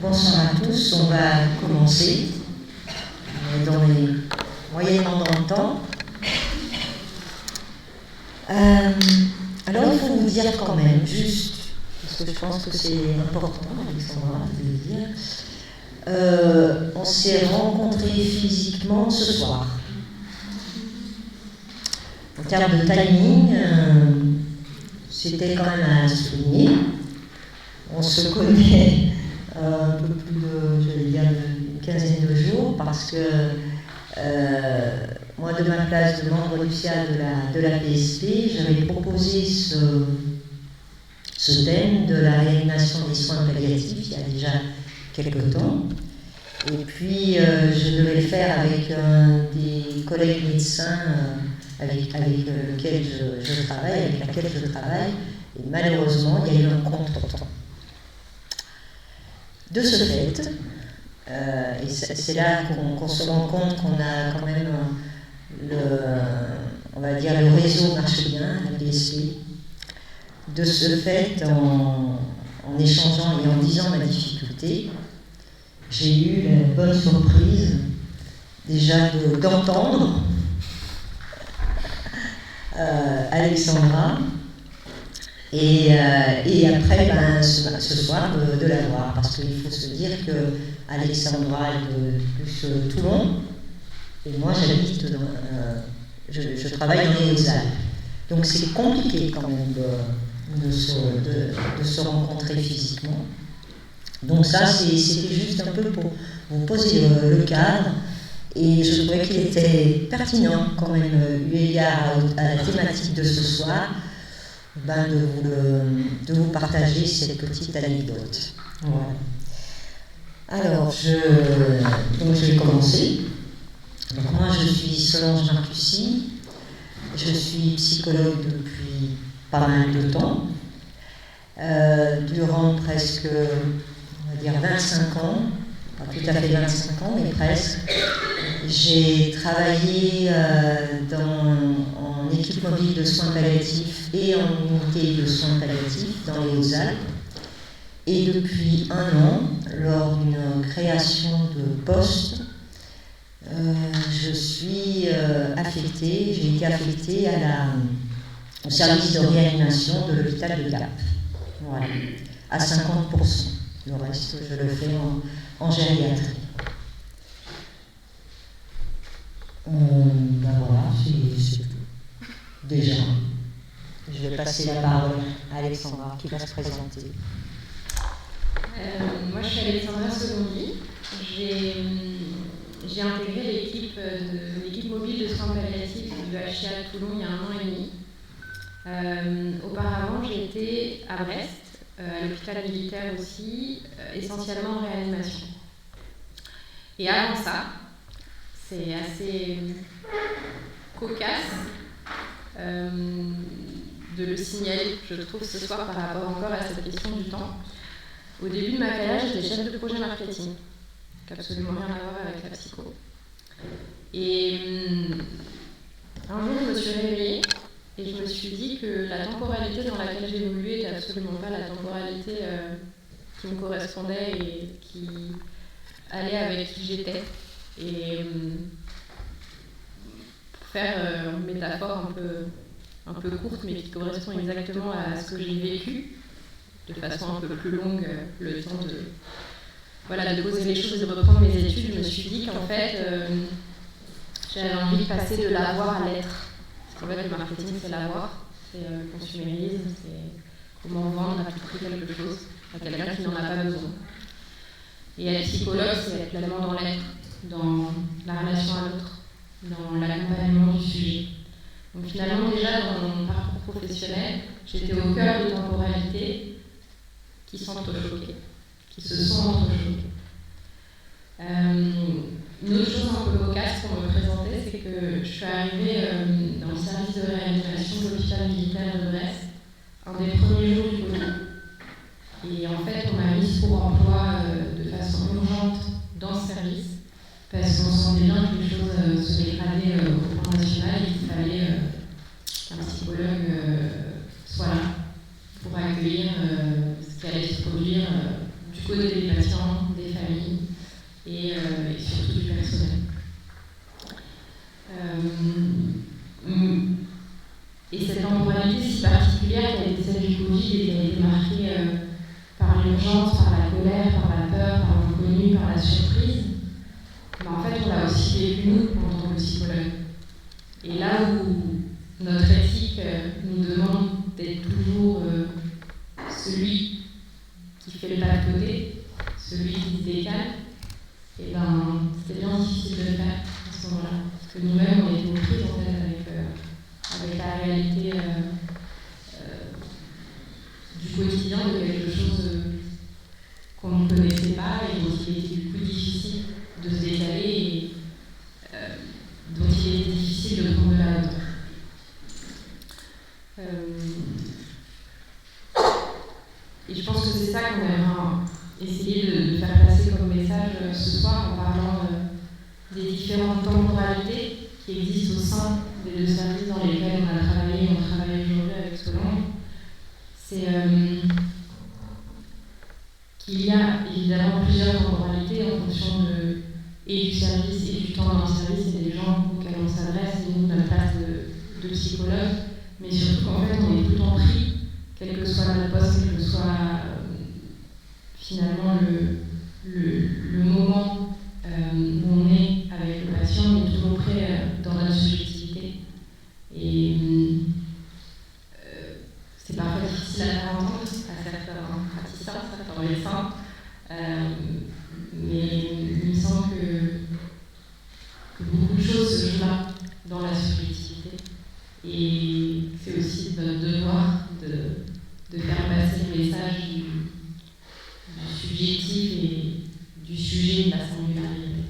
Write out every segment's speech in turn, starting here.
Bonsoir à tous, on va commencer. Moyennement dans le temps. Alors il faut vous dire quand même, juste, parce que je pense que c'est important, Alexandra, de le dire, on s'est rencontrés physiquement ce soir. En termes de timing, c'était quand même à souligner. On se connaît un peu plus de, j'allais dire, une quinzaine de jours, parce que moi, de ma place de membre du CA de la PSP, j'avais proposé ce thème de la réanimation des soins palliatifs il y a déjà quelques temps. Et puis, je devais le faire avec un des collègues médecins avec laquelle je travaille, et malheureusement, il y a eu un contretemps. De ce fait, et c'est là qu'on se rend compte qu'on a quand même on va dire le réseau marche bien, la PSP. De ce fait, en échangeant et en disant ma difficulté, j'ai eu la bonne surprise déjà d'entendre Alexandra et après ce soir de la voir, parce qu'il faut se dire que Alexandra est de plus Toulon et moi j'habite je travaille dans les Hautes-Alpes, donc c'est compliqué quand même de se rencontrer physiquement. Donc ça c'était juste un peu pour vous poser le cadre, et je trouvais qu'il était pertinent quand même, eu égard à la thématique de ce soir, de vous partager cette petite anecdote. Voilà. Alors, je vais commencer. Donc moi, je suis Solange Marcussi, je suis psychologue depuis pas mal de temps. Durant presque, on va dire 25 ans, pas tout à fait 25 ans, mais presque, j'ai travaillé en équipe mobile de soins palliatifs et en unité de soins palliatifs dans les Hautes-Alpes. Et depuis 1 an, lors d'une création de poste, j'ai été affectée au service de réanimation de l'hôpital de Gap. Voilà, à 50%. Le reste, je le fais en gériatrie. Voilà, c'est tout. Déjà, je vais passer la parole à Alexandra qui va se présenter. Moi, je suis Alexandra Secondi. J'ai intégré l'équipe mobile de soins palliatifs du HCA à Toulon il y a 1 an et demi. Auparavant, j'ai été à Brest, à l'hôpital militaire aussi, essentiellement en réanimation. Et avant ça, c'est assez cocasse de le signaler, je trouve, ce soir par rapport encore à cette question du temps. Au début de ma carrière, j'étais chef de projet marketing, qui n'a absolument rien à voir avec la psycho. Et un jour, je me suis réveillée et je me suis dit que la temporalité dans laquelle j'évoluais n'était absolument pas la temporalité qui me correspondait et qui allait avec qui j'étais. Et pour faire une métaphore un peu courte, mais qui correspond exactement à ce que j'ai vécu, de façon un peu plus longue, le temps de poser les choses et de reprendre mes études, je me suis dit qu'en fait, j'avais envie de passer de l'avoir à l'être. Parce qu'en fait, le marketing, c'est l'avoir, c'est le consumérisme, c'est comment vendre à tout prix quelque chose à quelqu'un qui n'en a pas besoin. Et être psychologue, c'est être pleinement dans l'être, dans la relation à l'autre, dans l'accompagnement du sujet. Donc finalement, déjà, dans mon parcours professionnel, j'étais au cœur de temporalités qui sont entrechoquées, qui se sont entrechoquées. Une autre chose un peu cocasse pour me présenter, c'est que je suis arrivée dans le service de réanimation de l'hôpital militaire de Brest un des premiers jours du Covid. Et en fait, on m'a mise pour emploi de façon urgente dans ce service, parce qu'on sentait bien que les choses se dégradaient au plan national et qu'il fallait qu'un psychologue soit là pour accueillir ce qui allait se produire du côté des patients, et surtout du personnel. Et cette temporalité si particulière qui a été celle du Covid et qui a été marquée par l'urgence, par la colère, par la peur, par l'inconnu, par la surprise, en fait on l'a aussi vécu nous en tant que psychologue. Et là où notre éthique nous demande d'être toujours celui qui fait le pas de côté, celui qui se décale, et ben c'était bien difficile de le faire à ce moment-là. Parce que nous-mêmes on était aux prises en fait avec la réalité du quotidien, de quelque chose qu'on ne connaissait pas et dont il était du coup difficile de se décaler et dont il était difficile de prendre de la hauteur. Et je pense que c'est ça qu'on aimerait essayer de faire passer comme message ce soir en parlant des différentes temporalités qui existent au sein des deux services dans lesquels on travaille aujourd'hui avec Solange. C'est qu'il y a évidemment plusieurs temporalités en fonction et du service et du temps dans le service et des gens auxquels on s'adresse et nous, notre place de psychologue, mais surtout qu'en fait on est tout le temps pris, quel que soit notre poste, quel que soit finalement le moment où on est avec le patient, on est toujours prêt dans notre subjectivité. Et c'est parfois difficile à faire entendre à certains praticiens, certains médecins, mais il me semble que beaucoup de choses se jouent là, dans la subjectivité. Et c'est aussi notre devoir de faire passer le message du subjectif et du sujet de la singularité.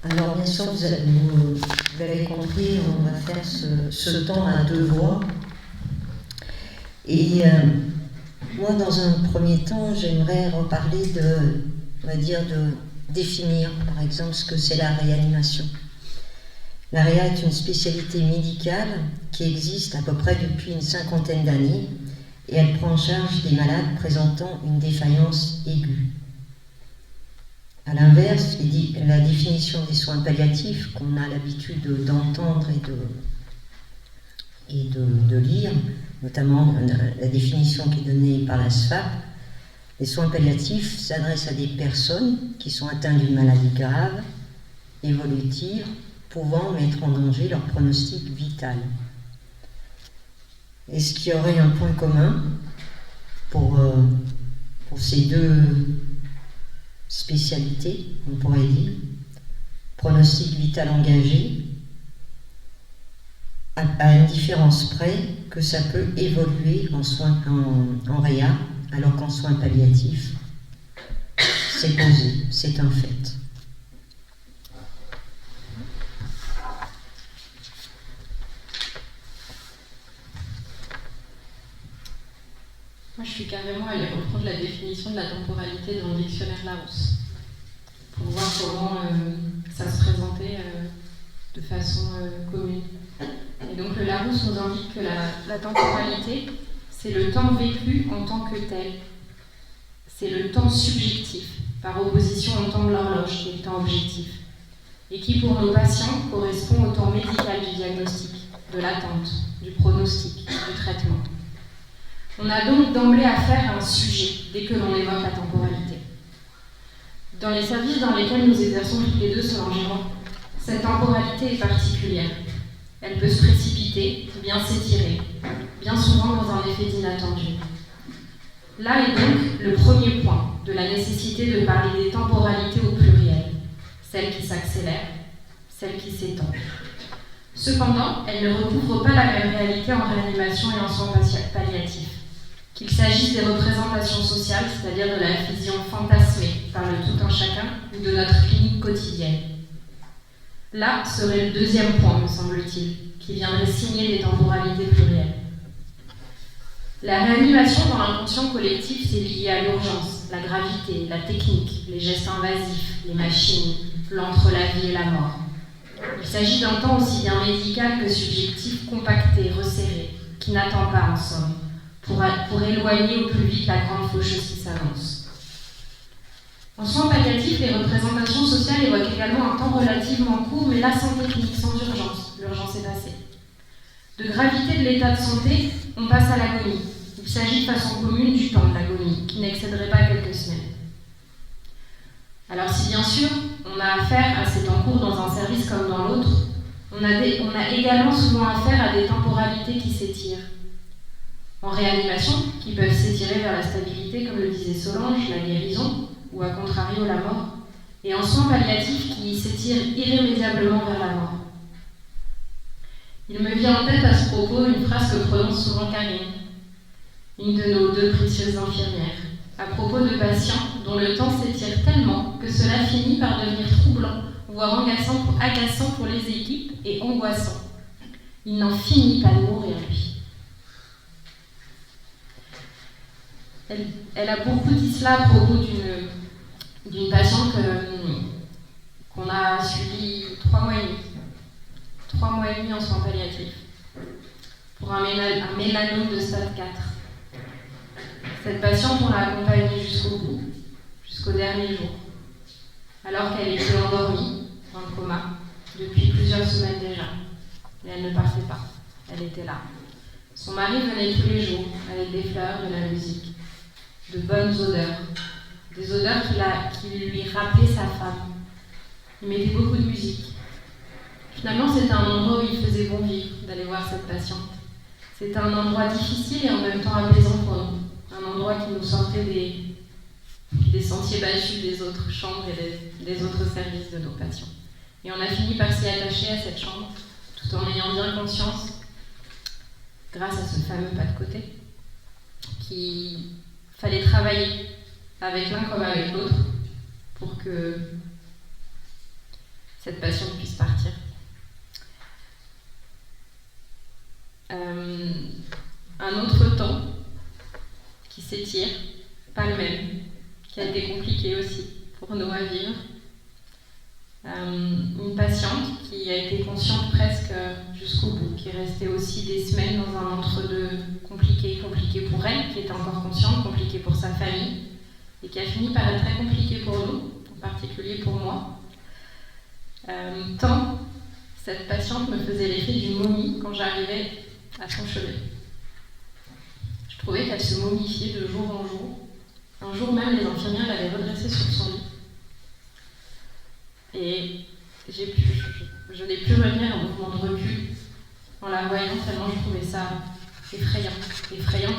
Alors bien sûr, vous avez compris, on va faire ce temps à deux voix. Et moi, dans un premier temps, j'aimerais reparler de définir, par exemple, ce que c'est la réanimation. La réa est une spécialité médicale qui existe à peu près depuis une 50aine d'années et elle prend en charge des malades présentant une défaillance aiguë. A l'inverse, la définition des soins palliatifs qu'on a l'habitude d'entendre et de lire, notamment la définition qui est donnée par la SFAP, les soins palliatifs s'adressent à des personnes qui sont atteintes d'une maladie grave, évolutive, pouvant mettre en danger leur pronostic vital. Est-ce qu'il y aurait un point commun pour ces deux spécialités, on pourrait dire, pronostic vital engagé, à une différence près que ça peut évoluer en réa, alors qu'en soins palliatifs, c'est posé, c'est un fait. Moi, je suis carrément allée reprendre la définition de la temporalité dans le dictionnaire Larousse pour voir comment ça se présentait de façon commune. Et donc, le Larousse nous indique que la temporalité, c'est le temps vécu en tant que tel. C'est le temps subjectif, par opposition au temps de l'horloge, qui est le temps objectif, et qui, pour nos patients, correspond au temps médical du diagnostic, de l'attente, du pronostic, du traitement. On a donc d'emblée affaire à un sujet dès que l'on évoque la temporalité. Dans les services dans lesquels nous exerçons tous les deux Solange, cette temporalité est particulière. Elle peut se précipiter, bien s'étirer, bien souvent dans un effet d'inattendu. Là est donc le premier point de la nécessité de parler des temporalités au pluriel, celles qui s'accélèrent, celles qui s'étendent. Cependant, elles ne recouvrent pas la même réalité en réanimation et en soins palliatifs. Qu'il s'agisse des représentations sociales, c'est-à-dire de la vision fantasmée par le tout un chacun, ou de notre clinique quotidienne. Là serait le deuxième point, me semble-t-il, qui viendrait signer des temporalités plurielles. La réanimation dans l'inconscient collectif, c'est lié à l'urgence, la gravité, la technique, les gestes invasifs, les machines, l'entre la vie et la mort. Il s'agit d'un temps aussi bien médical que subjectif, compacté, resserré, qui n'attend pas en somme, pour éloigner au plus vite la grande faucheuse qui s'avance. En soins palliatifs, les représentations sociales évoquent également un temps relativement court, mais la santé clinique sans urgence. L'urgence est passée. De gravité de l'état de santé, on passe à l'agonie. Il s'agit de façon commune du temps de l'agonie, qui n'excéderait pas quelques semaines. Alors si bien sûr, on a affaire à ces temps courts dans un service comme dans l'autre, on a également souvent affaire à des temporalités qui s'étirent. En réanimation, qui peuvent s'étirer vers la stabilité, comme le disait Solange, la guérison, ou à contrario la mort, et en soins palliatifs qui s'étirent irrémédiablement vers la mort. Il me vient en tête à ce propos une phrase que prononce souvent Karine, une de nos deux précieuses infirmières, à propos de patients dont le temps s'étire tellement que cela finit par devenir troublant, voire agaçant pour les équipes et angoissant. Il n'en finit pas de mourir, lui. Elle a beaucoup dit cela à propos d'une patiente qu'on a suivie 3 mois et demi. 3 mois et demi en soins palliatifs pour un mélanome de stade 4. Cette patiente, on l'a accompagnée jusqu'au bout, jusqu'au dernier jour, alors qu'elle était endormie, dans le coma, depuis plusieurs semaines déjà. Mais elle ne partait pas, elle était là. Son mari venait tous les jours, avec des fleurs, de la musique, de bonnes odeurs, des odeurs qui lui rappelaient sa femme. Il mettait beaucoup de musique. Finalement, c'était un endroit où il faisait bon vivre d'aller voir cette patiente. C'était un endroit difficile et en même temps apaisant pour nous. Un endroit qui nous sortait des sentiers battus des autres chambres et des autres services de nos patients. Et on a fini par s'y attacher à cette chambre, tout en ayant bien conscience, grâce à ce fameux pas de côté, qu'il fallait travailler avec l'un comme avec l'autre pour que cette patiente puisse partir. Un autre temps qui s'étire, pas le même, qui a été compliqué aussi pour nous à vivre. Une patiente qui a été consciente presque jusqu'au bout, qui est restée aussi des semaines dans un entre-deux compliqué pour elle, qui était encore consciente, compliqué pour sa famille, et qui a fini par être très compliqué pour nous, en particulier pour moi. Tant cette patiente me faisait l'effet d'une momie quand j'arrivais à son chevet. Je trouvais qu'elle se momifiait de jour en jour. Un jour même, les infirmières l'avaient redressée sur son lit. Et je n'ai pu retenir un mouvement de recul en la voyant, tellement je trouvais ça effrayant. Effrayant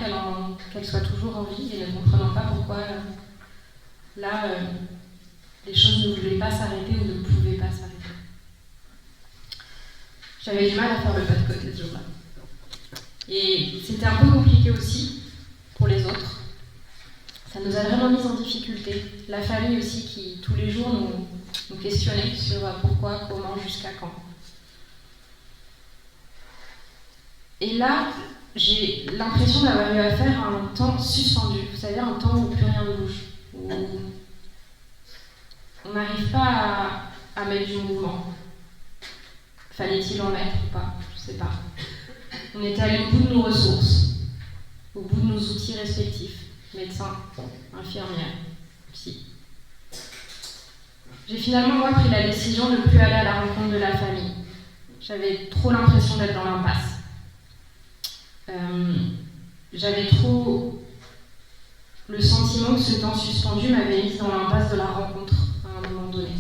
qu'elle soit toujours en vie et ne comprenant pas pourquoi les choses ne voulaient pas s'arrêter ou ne pouvaient pas s'arrêter. J'avais du mal à faire le pas de côté ce jour-là. Et c'était un peu compliqué aussi pour les autres. Ça nous a vraiment mis en difficulté. La famille aussi qui, tous les jours, nous questionnait sur pourquoi, comment, jusqu'à quand. Et là, j'ai l'impression d'avoir eu affaire à un temps suspendu. Vous savez, un temps où plus rien ne bouge. Où on n'arrive pas à mettre du mouvement. Fallait-il en mettre ou pas? Je ne sais pas. On était allé au bout de nos ressources, au bout de nos outils respectifs, médecins, infirmières, psy. J'ai finalement, moi, pris la décision de ne plus aller à la rencontre de la famille. J'avais trop l'impression d'être dans l'impasse. J'avais trop le sentiment que ce temps suspendu m'avait mise dans l'impasse de la rencontre à un moment donné.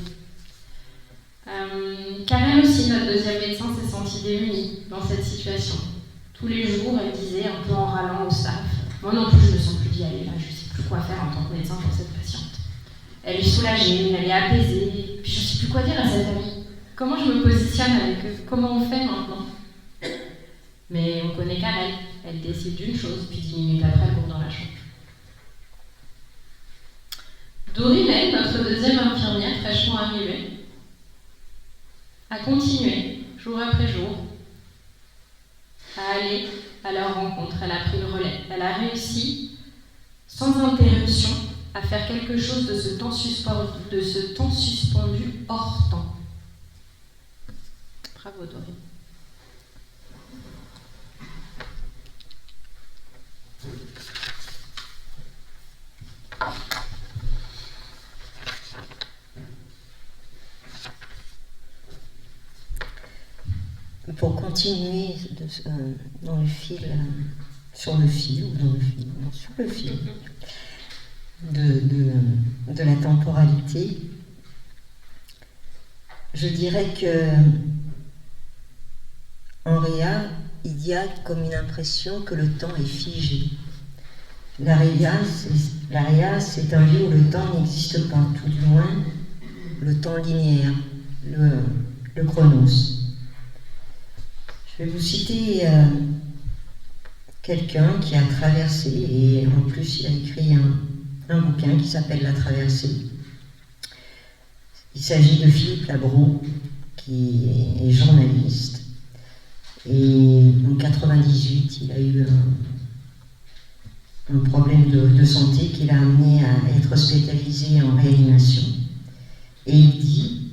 Karen aussi, notre deuxième médecin, s'est sentie démunie dans cette situation. Tous les jours, elle disait, un peu en râlant au staff, « Moi non plus, je ne me sens plus d'y aller, là, je ne sais plus quoi faire en tant que médecin pour cette patiente. » Elle est soulagée, elle est apaisée, puis je ne sais plus quoi dire à cette amie. Comment je me positionne avec eux? Comment on fait maintenant? Mais on connaît Karen, elle décide d'une chose, puis 10 minutes après, elle court dans la chambre. Dorine, elle, notre deuxième infirmière fraîchement arrivée, a continué, jour après jour, à aller à leur rencontre. Elle a pris le relais. Elle a réussi, sans interruption, à faire quelque chose de ce temps suspendu hors temps. Bravo, Dorine. Pour continuer dans le fil, sur le fil de la temporalité, je dirais que en réa, il y a comme une impression que le temps est figé. La réa, c'est un lieu où le temps n'existe pas, tout du moins le temps linéaire, le chronos. Je vais vous citer quelqu'un qui a traversé, et en plus il a écrit un bouquin qui s'appelle La Traversée. Il s'agit de Philippe Labro, qui est journaliste. Et en 1998, il a eu un problème de santé qui l'a amené à être hospitalisé en réanimation. Et il dit: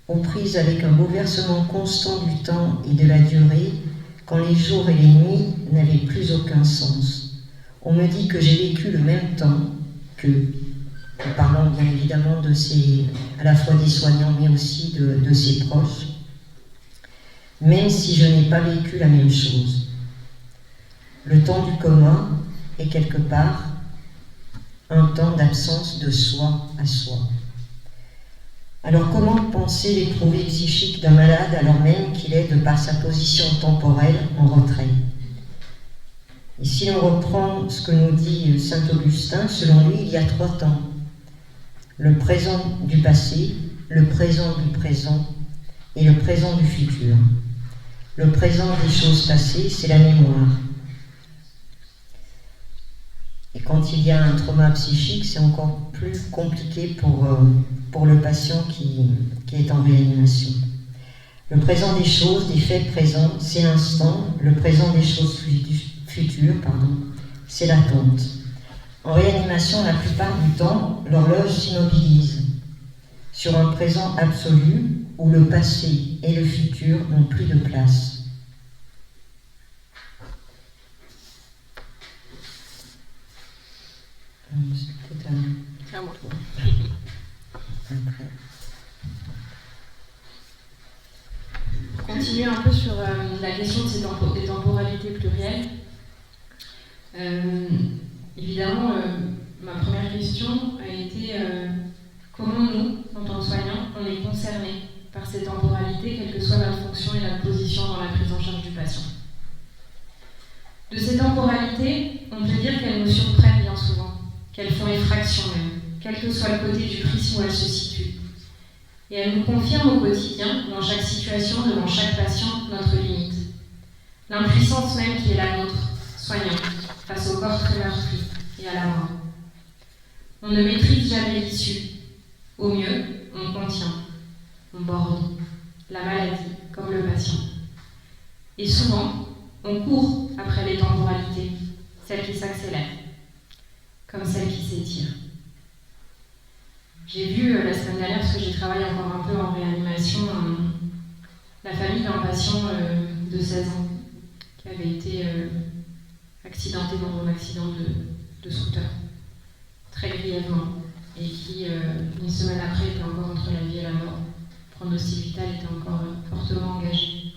aux prises avec un bouleversement constant du temps et de la durée, quand les jours et les nuits n'avaient plus aucun sens. On me dit que j'ai vécu le même temps qu'eux, en parlant bien évidemment à la fois des soignants, mais aussi de ses proches, même si je n'ai pas vécu la même chose. Le temps du coma est quelque part un temps d'absence de soi à soi. Alors comment penser l'éprouvé psychique d'un malade alors même qu'il est, de par sa position temporelle, en retrait? Et si l'on reprend ce que nous dit saint Augustin, selon lui, il y a 3 temps. Le présent du passé, le présent du présent et le présent du futur. Le présent des choses passées, c'est la mémoire. Et quand il y a un trauma psychique, c'est encore plus compliqué pour le patient qui est en réanimation. Le présent des choses, des faits présents, c'est l'instant. Le présent des choses futures, c'est l'attente. En réanimation, la plupart du temps, l'horloge s'immobilise sur un présent absolu où le passé et le futur n'ont plus de place. C'est à moi. Continuer un peu sur la question des temporalités plurielles. Évidemment, ma première question a été comment nous, en tant que soignants, on est concernés par ces temporalités, quelle que soit notre fonction et notre position dans la prise en charge du patient. De ces temporalités, on peut dire qu'elles nous surprennent bien souvent, qu'elles font effraction même, quel que soit le côté du prisme où elles se situent. Et elles nous confirment au quotidien, dans chaque situation, devant chaque patient, notre limite. L'impuissance même qui est la nôtre, soignante, face au corps très meurtri et à la mort. On ne maîtrise jamais l'issue. Au mieux, on contient, on borde la maladie comme le patient. Et souvent, on court après les temporalités, celles qui s'accélèrent, comme celles qui s'étirent. J'ai vu la semaine dernière, parce que j'ai travaillé encore un peu en réanimation, la famille d'un patient de 16 ans qui avait été accidenté dans un accident de scooter, très grièvement, et qui, une semaine après, était encore entre la vie et la mort. Le pronostic vital était encore fortement engagé.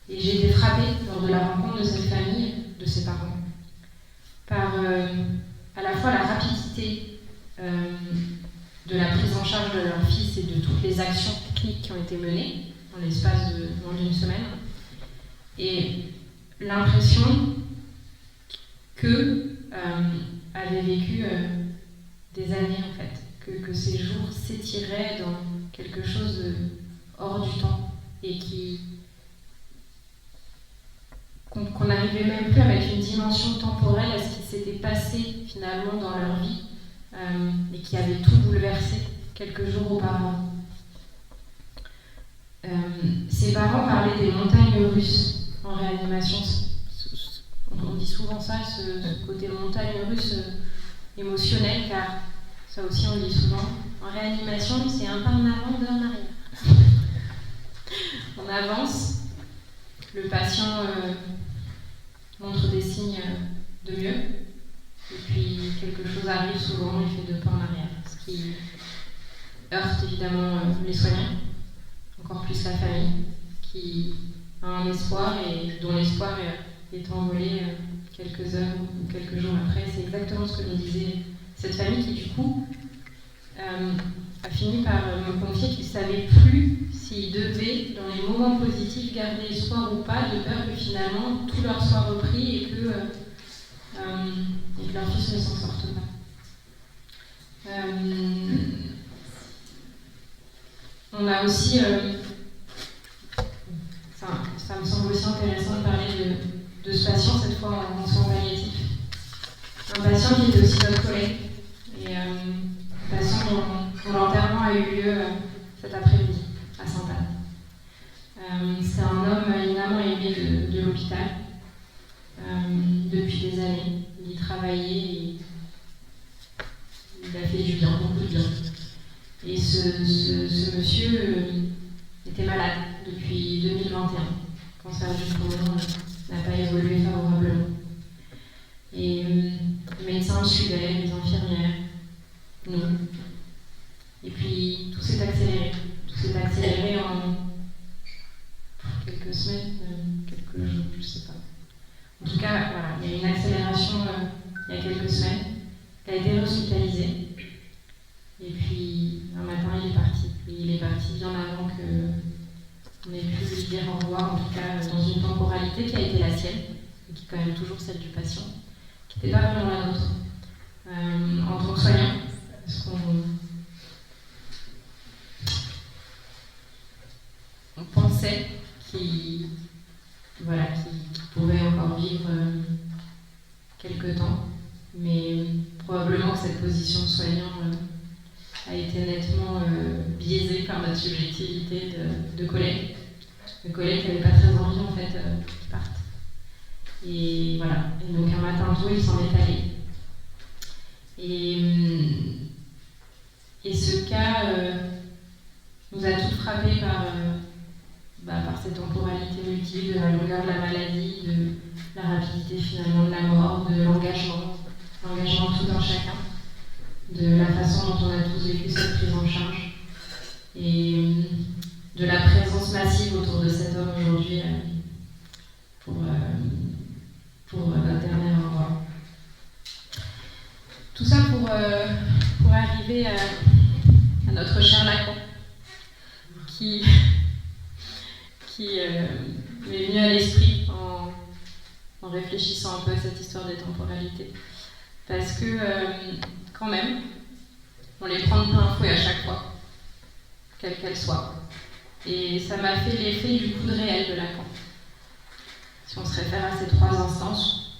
Et j'ai été frappée lors de la rencontre de cette famille, de ses parents, par à la fois la rapidité de la prise en charge de leur fils et de toutes les actions techniques qui ont été menées dans l'espace de moins d'une semaine, et l'impression qu'eux avaient vécu des années en fait, que ces jours s'étiraient dans quelque chose hors du temps et qu'on n'arrivait même plus à mettre une dimension temporelle à ce qui s'était passé finalement dans leur vie et qui avait tout bouleversé quelques jours auparavant. Ses parents parlaient des montagnes russes en réanimation. On dit souvent ça, ce côté montagne russe émotionnel, car ça aussi on le dit souvent. En réanimation, c'est un pas en avant, 2 en arrière. On avance, le patient montre des signes de mieux, Et puis quelque chose arrive souvent et fait 2 pas en arrière, ce qui heurte évidemment les soignants, encore plus la famille, qui a un espoir et dont l'espoir est envolé quelques heures ou quelques jours après. C'est exactement ce que nous disait cette famille qui du coup a fini par me confier qu'ils ne savaient plus s'ils devaient, dans les moments positifs, garder espoir ou pas, de peur que finalement tout leur soit repris et que leur fils ne s'en sorte pas. On a aussi, ça me semble aussi intéressant de parler de ce patient, cette fois en soins palliatifs. Un patient qui était aussi notre collègue, et un patient dont l'enterrement a eu lieu cet après-midi à Sainte-Anne. C'est un homme éminemment aimé de l'hôpital depuis des années. Il y travaillait et il a fait du bien, beaucoup de bien. Et ce monsieur était malade depuis 2021. Le cancer du poumon n'a pas évolué favorablement. Et les médecins le suivaient, les infirmières, nous. Et puis tout s'est accéléré. Tout s'est accéléré en quelques semaines, quelques jours, je ne sais pas. En tout cas, voilà, il y a eu une accélération il y a quelques semaines. Il a été hospitalisé. Et puis, un matin, il est parti. Et il est parti bien avant qu'on ait pu lui dire au revoir, en tout cas dans une temporalité qui a été la sienne, et qui est quand même toujours celle du patient, qui n'était pas vraiment la nôtre. En tant que soignant, parce qu'on pensait qu'il pouvait encore vivre quelque temps, mais probablement que cette position de soignant a été nettement biaisée par notre subjectivité de collègues. De collègues qui n'avaient pas très envie en fait qu'ils partent. Et voilà. Et donc un matin tôt, il s'en est allé. Et ce cas nous a tous frappés par cette temporalité multiple, de la longueur de la maladie, de la rapidité finalement de la mort, de l'engagement tout un chacun, de la façon dont on a tous vécu cette prise en charge et de la présence massive autour de cet homme aujourd'hui pour notre dernier endroit. Tout ça pour arriver à notre cher Lacan, qui m'est venu à l'esprit en réfléchissant un peu à cette histoire des temporalités. Parce que, quand même, on les prend de plein fouet à chaque fois, quelle qu'elle soit. Et ça m'a fait l'effet du coup de réel de Lacan. Si on se réfère à ces 3 instances,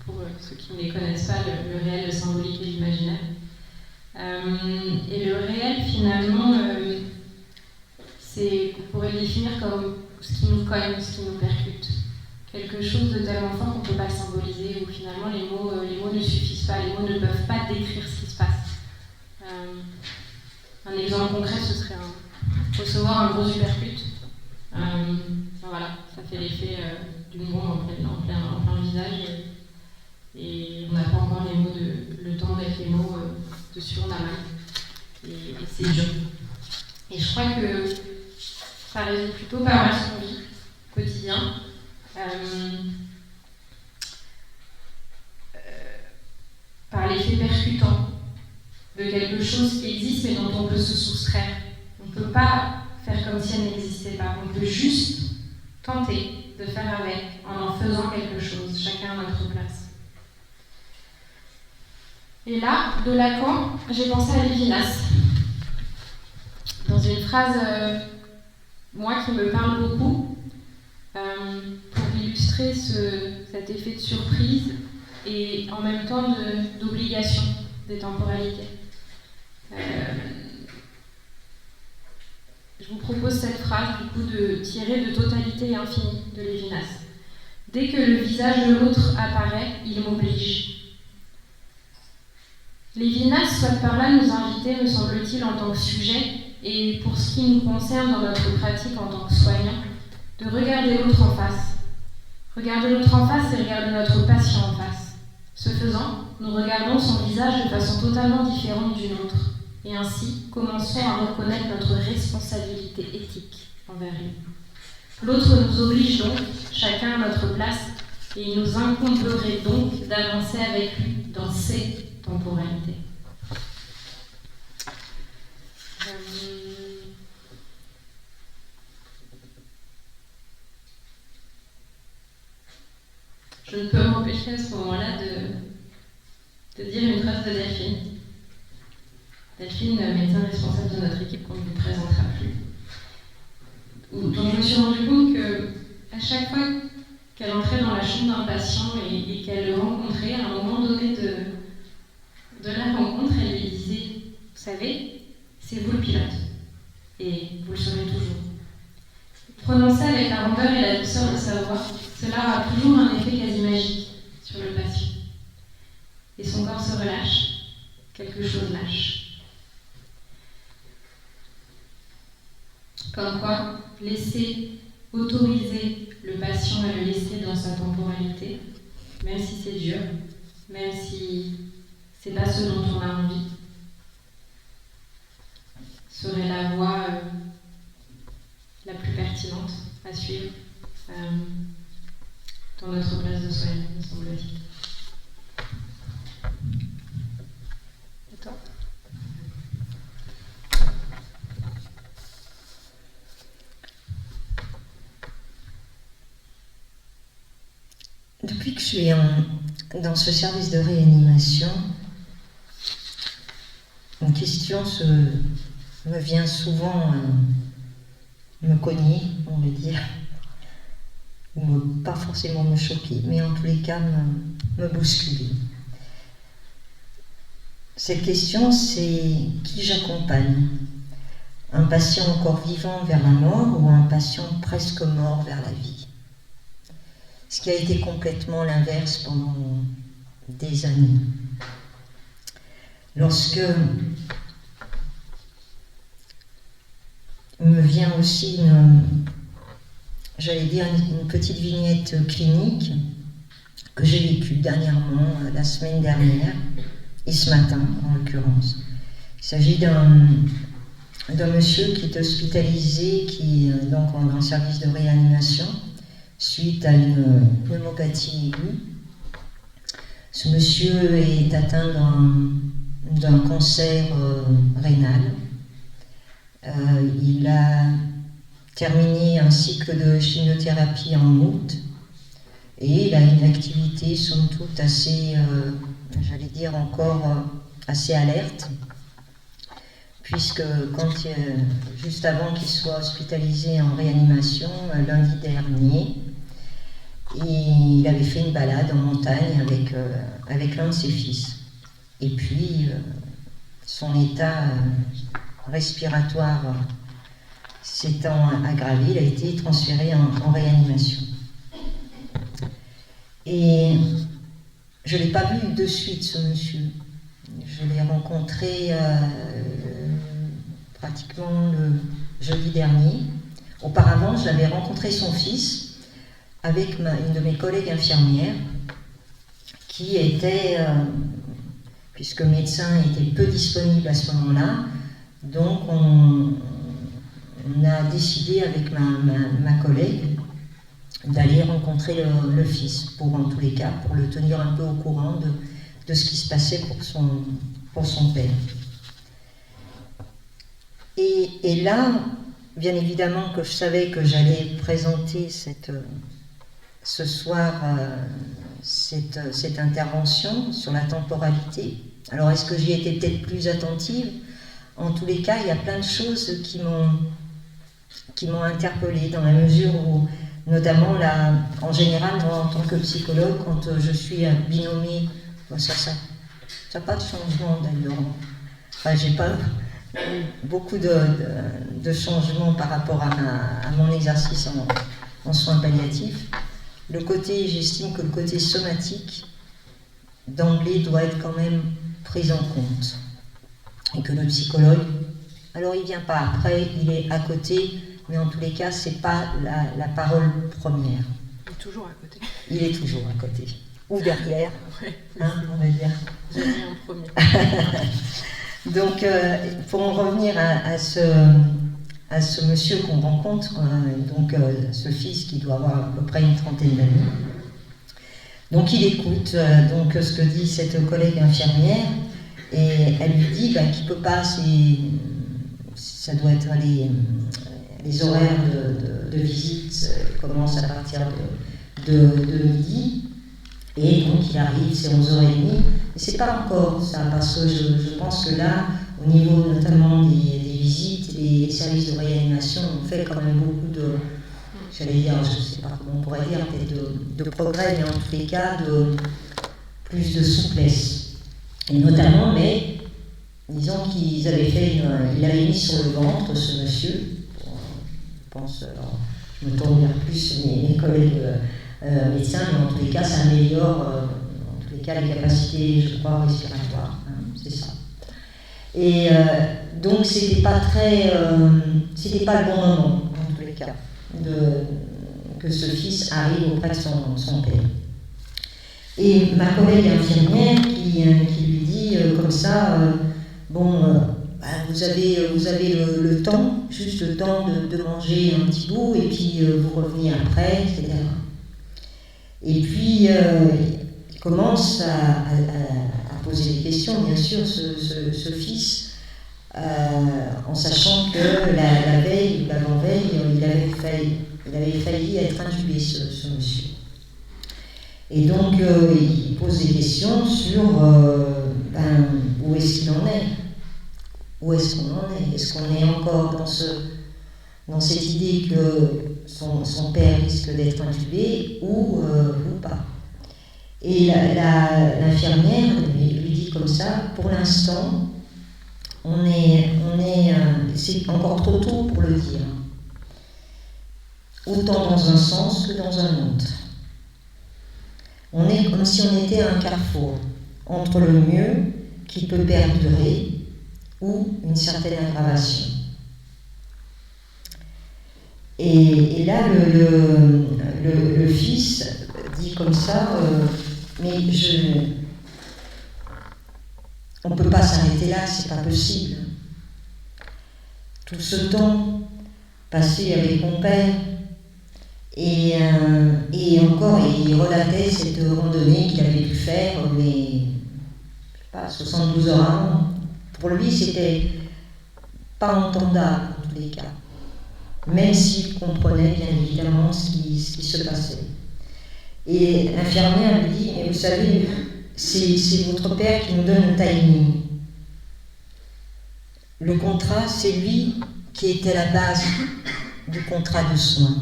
pour ceux qui ne les connaissent pas, le réel, le symbolique et l'imaginaire. Et le réel, finalement, on pourrait le définir comme ce qui nous cogne, ce qui nous percute. Quelque chose de tellement fort qu'on ne peut pas le symboliser, où finalement les mots ne suffisent pas, les mots ne peuvent pas décrire ce qui se passe. Un exemple concret, ce serait recevoir un gros supercute. Voilà, ça fait l'effet d'une bombe en plein visage, et on n'a pas encore les mots le temps d'être les mots dessus, on a mal. Et c'est dur. Et je crois que ça résume plutôt pas mal ce qu'on vit au quotidien. Par l'effet percutant de quelque chose qui existe mais dont on peut se soustraire. On ne peut pas faire comme si elle n'existait pas. On peut juste tenter de faire avec en faisant quelque chose, chacun à notre place. Et là, de Lacan, j'ai pensé à Lévinas. Dans une phrase, moi, qui me parle beaucoup, pour illustrer cet effet de surprise et en même temps d'obligation des temporalités. Je vous propose cette phrase, du coup, tirée de Totalité infinie de Lévinas. Dès que le visage de l'autre apparaît, il m'oblige. Lévinas souhaite par là nous inviter, me semble-t-il, en tant que sujet, et pour ce qui nous concerne dans notre pratique en tant que soignant, de regarder l'autre en face. Regarder l'autre en face, c'est regarder notre patient en face. Ce faisant, nous regardons son visage de façon totalement différente du nôtre, et ainsi commençons à reconnaître notre responsabilité éthique envers lui. L'autre nous oblige donc, chacun à notre place, et il nous incomberait donc d'avancer avec lui dans ses temporalités. Je ne peux m'empêcher à ce moment-là de dire une phrase de Delphine. Delphine, médecin responsable de notre équipe qu'on ne vous présentera plus. Dont je me suis rendu compte qu'à chaque fois qu'elle entrait dans la chambre d'un patient et qu'elle le rencontrait, à un moment donné de la rencontre, elle lui disait « Vous savez, c'est vous le pilote, et vous le serez toujours. » Prononcer avec la rondeur et la douceur de sa voix, cela a toujours un effet quasi magique sur le patient. Et son corps se relâche, quelque chose lâche. Comme quoi, autoriser le patient à le laisser dans sa temporalité, même si c'est dur, même si c'est pas ce dont on a envie, serait la voie la plus pertinente à suivre dans notre place de soignant, me semble-t-il. Et toi ? Depuis que je suis dans ce service de réanimation, une question me vient souvent me cogner, on va dire, ou pas forcément me choquer, mais en tous les cas me bousculer. Cette question, c'est qui j'accompagne ? Un patient encore vivant vers la mort ou un patient presque mort vers la vie ? Ce qui a été complètement l'inverse pendant des années. Lorsque me vient aussi une petite vignette clinique que j'ai vécue dernièrement, la semaine dernière, et ce matin en l'occurrence. Il s'agit d'un monsieur qui est hospitalisé, qui est donc dans un service de réanimation, suite à une pneumopathie aiguë. Ce monsieur est atteint d'un cancer rénal. Il a terminé un cycle de chimiothérapie en août et il a une activité somme toute assez, assez alerte, puisque juste avant qu'il soit hospitalisé en réanimation, lundi dernier, il avait fait une balade en montagne avec l'un de ses fils. Et puis, son état respiratoire s'étant aggravé, il a été transféré en réanimation. Et je ne l'ai pas vu de suite, ce monsieur. Je l'ai rencontré pratiquement le jeudi dernier. Auparavant, j'avais rencontré son fils avec une de mes collègues infirmières qui était, puisque le médecin était peu disponible à ce moment-là, donc on a décidé avec ma collègue d'aller rencontrer le fils, en tous les cas, pour le tenir un peu au courant de ce qui se passait pour son père. Et là, bien évidemment que je savais que j'allais présenter ce soir cette intervention sur la temporalité. Alors est-ce que j'y étais peut-être plus attentive ? En tous les cas, il y a plein de choses qui m'ont interpellée, dans la mesure où, notamment en général, moi en tant que psychologue, quand je suis binômée, ça n'a pas de changement d'ailleurs. Enfin, j'ai pas beaucoup de changements par rapport à mon exercice en soins palliatifs. J'estime que le côté somatique, d'emblée, doit être quand même pris en compte. Et que le psychologue, alors il ne vient pas après, il est à côté, mais en tous les cas, ce n'est pas la parole première. Il est toujours à côté. Il est toujours à côté. ou derrière, hein, on va dire. J'ai mis en premier. Donc, pour en revenir à ce monsieur qu'on rencontre, ce fils qui doit avoir à peu près une trentaine d'années. Donc, il écoute donc, ce que dit cette collègue infirmière et elle lui dit qu'il ne peut pas, ça doit être les horaires de visite commencent à partir de midi. Et donc il arrive, c'est 11h30, mais c'est pas encore ça, parce que je pense que là, au niveau notamment des visites, les services de réanimation, on fait quand même beaucoup de, j'allais dire, je ne sais pas comment on pourrait dire, peut-être de progrès, mais en tous les cas, de plus de souplesse. Et notamment, mais disons qu'ils avaient fait, il avait mis sur le ventre ce monsieur, je pense, alors, je me tourne vers plus mes collègues médecins, mais en tous les cas, ça améliore en tous les cas les capacités, je crois, respiratoires, hein, c'est ça. Et donc, c'était pas le bon moment, en tous les cas, que ce fils arrive auprès de son père. Et ma collègue infirmière qui lui dit comme ça, vous avez le temps, juste le temps de manger un petit bout, et puis vous revenez après, etc. Et puis, il commence à poser des questions, bien sûr, ce fils, en sachant que la veille ou l'avant-veille, il avait failli être intubé, ce monsieur. Et donc, il pose des questions sur où est-ce qu'il en est. Où est-ce qu'on en est? Est-ce qu'on est encore dans cette idée que son père risque d'être intubé ou pas? Et l'infirmière lui dit comme ça, pour l'instant, c'est encore trop tôt pour le dire. Autant dans un sens que dans un autre. On est comme si on était à un carrefour entre le mieux qui peut perdurer ou une certaine aggravation. Et là, le fils dit comme ça, mais on ne peut pas s'arrêter là, c'est pas possible. Tout ce temps passé avec mon père, et encore, il relatait cette randonnée qu'il avait pu faire, mais je sais pas, 72 heures avant. Pour lui, c'était pas entendable en tous les cas, même s'il comprenait bien évidemment ce qui se passait. Et l'infirmière lui dit, mais vous savez, c'est votre père qui nous donne le timing. Le contrat, c'est lui qui était la base du contrat de soins.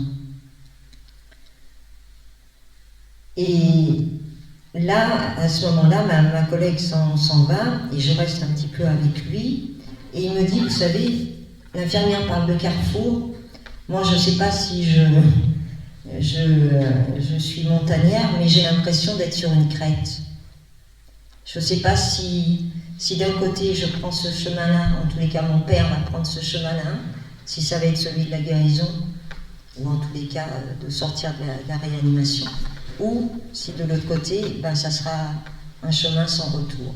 Et là, à ce moment-là, ma collègue s'en va et je reste un petit peu avec lui. Et il me dit, vous savez, l'infirmière parle de carrefour. Moi, je ne sais pas si je suis montagnard, mais j'ai l'impression d'être sur une crête. Je ne sais pas si d'un côté je prends ce chemin-là, en tous les cas mon père va prendre ce chemin-là, si ça va être celui de la guérison, ou en tous les cas de sortir de la réanimation, ou si de l'autre côté, ça sera un chemin sans retour.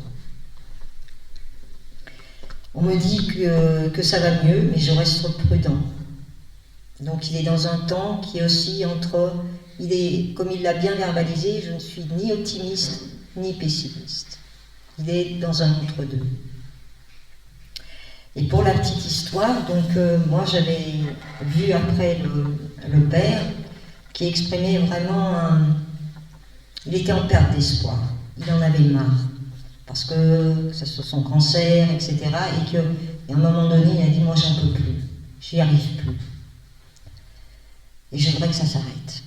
On me dit que ça va mieux, mais je reste prudent. Donc il est dans un temps qui est aussi comme il l'a bien verbalisé, je ne suis ni optimiste ni pessimiste. Il est dans un entre-deux. Et pour la petite histoire, donc moi j'avais vu après le père qui exprimait vraiment il était en perte d'espoir, il en avait marre, parce que ça soit son cancer, etc. Et qu'à un moment donné, il a dit, moi j'en peux plus, j'y arrive plus. Et je voudrais que ça s'arrête.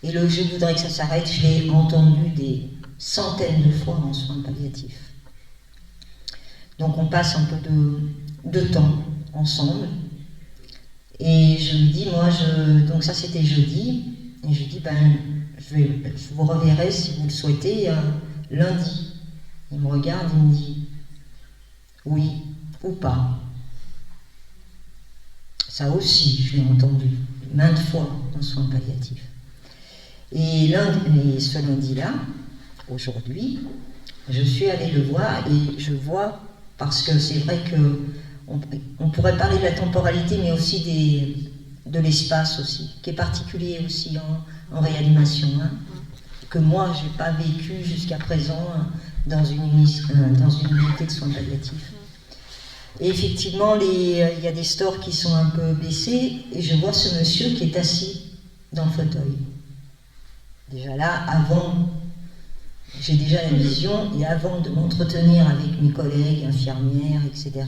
Et le je voudrais que ça s'arrête, je l'ai entendu des centaines de fois en soins palliatifs. Donc on passe un peu de temps ensemble. Et je lui dis, donc ça c'était jeudi, et je lui dis, je vous reverrai si vous le souhaitez lundi. Il me regarde, il me dit, oui ou pas. Ça aussi, je l'ai entendu maintes fois en soins palliatifs. Et ce lundi-là, aujourd'hui, je suis allée le voir et je vois, parce que c'est vrai qu'on pourrait parler de la temporalité, mais aussi de l'espace aussi, qui est particulier aussi en réanimation, hein, que moi, je n'ai pas vécu jusqu'à présent dans une unité de soins palliatifs. Et effectivement, il y a des stores qui sont un peu baissés, et je vois ce monsieur qui est assis dans le fauteuil. Déjà là, j'ai déjà la vision, et avant de m'entretenir avec mes collègues, infirmières, etc.,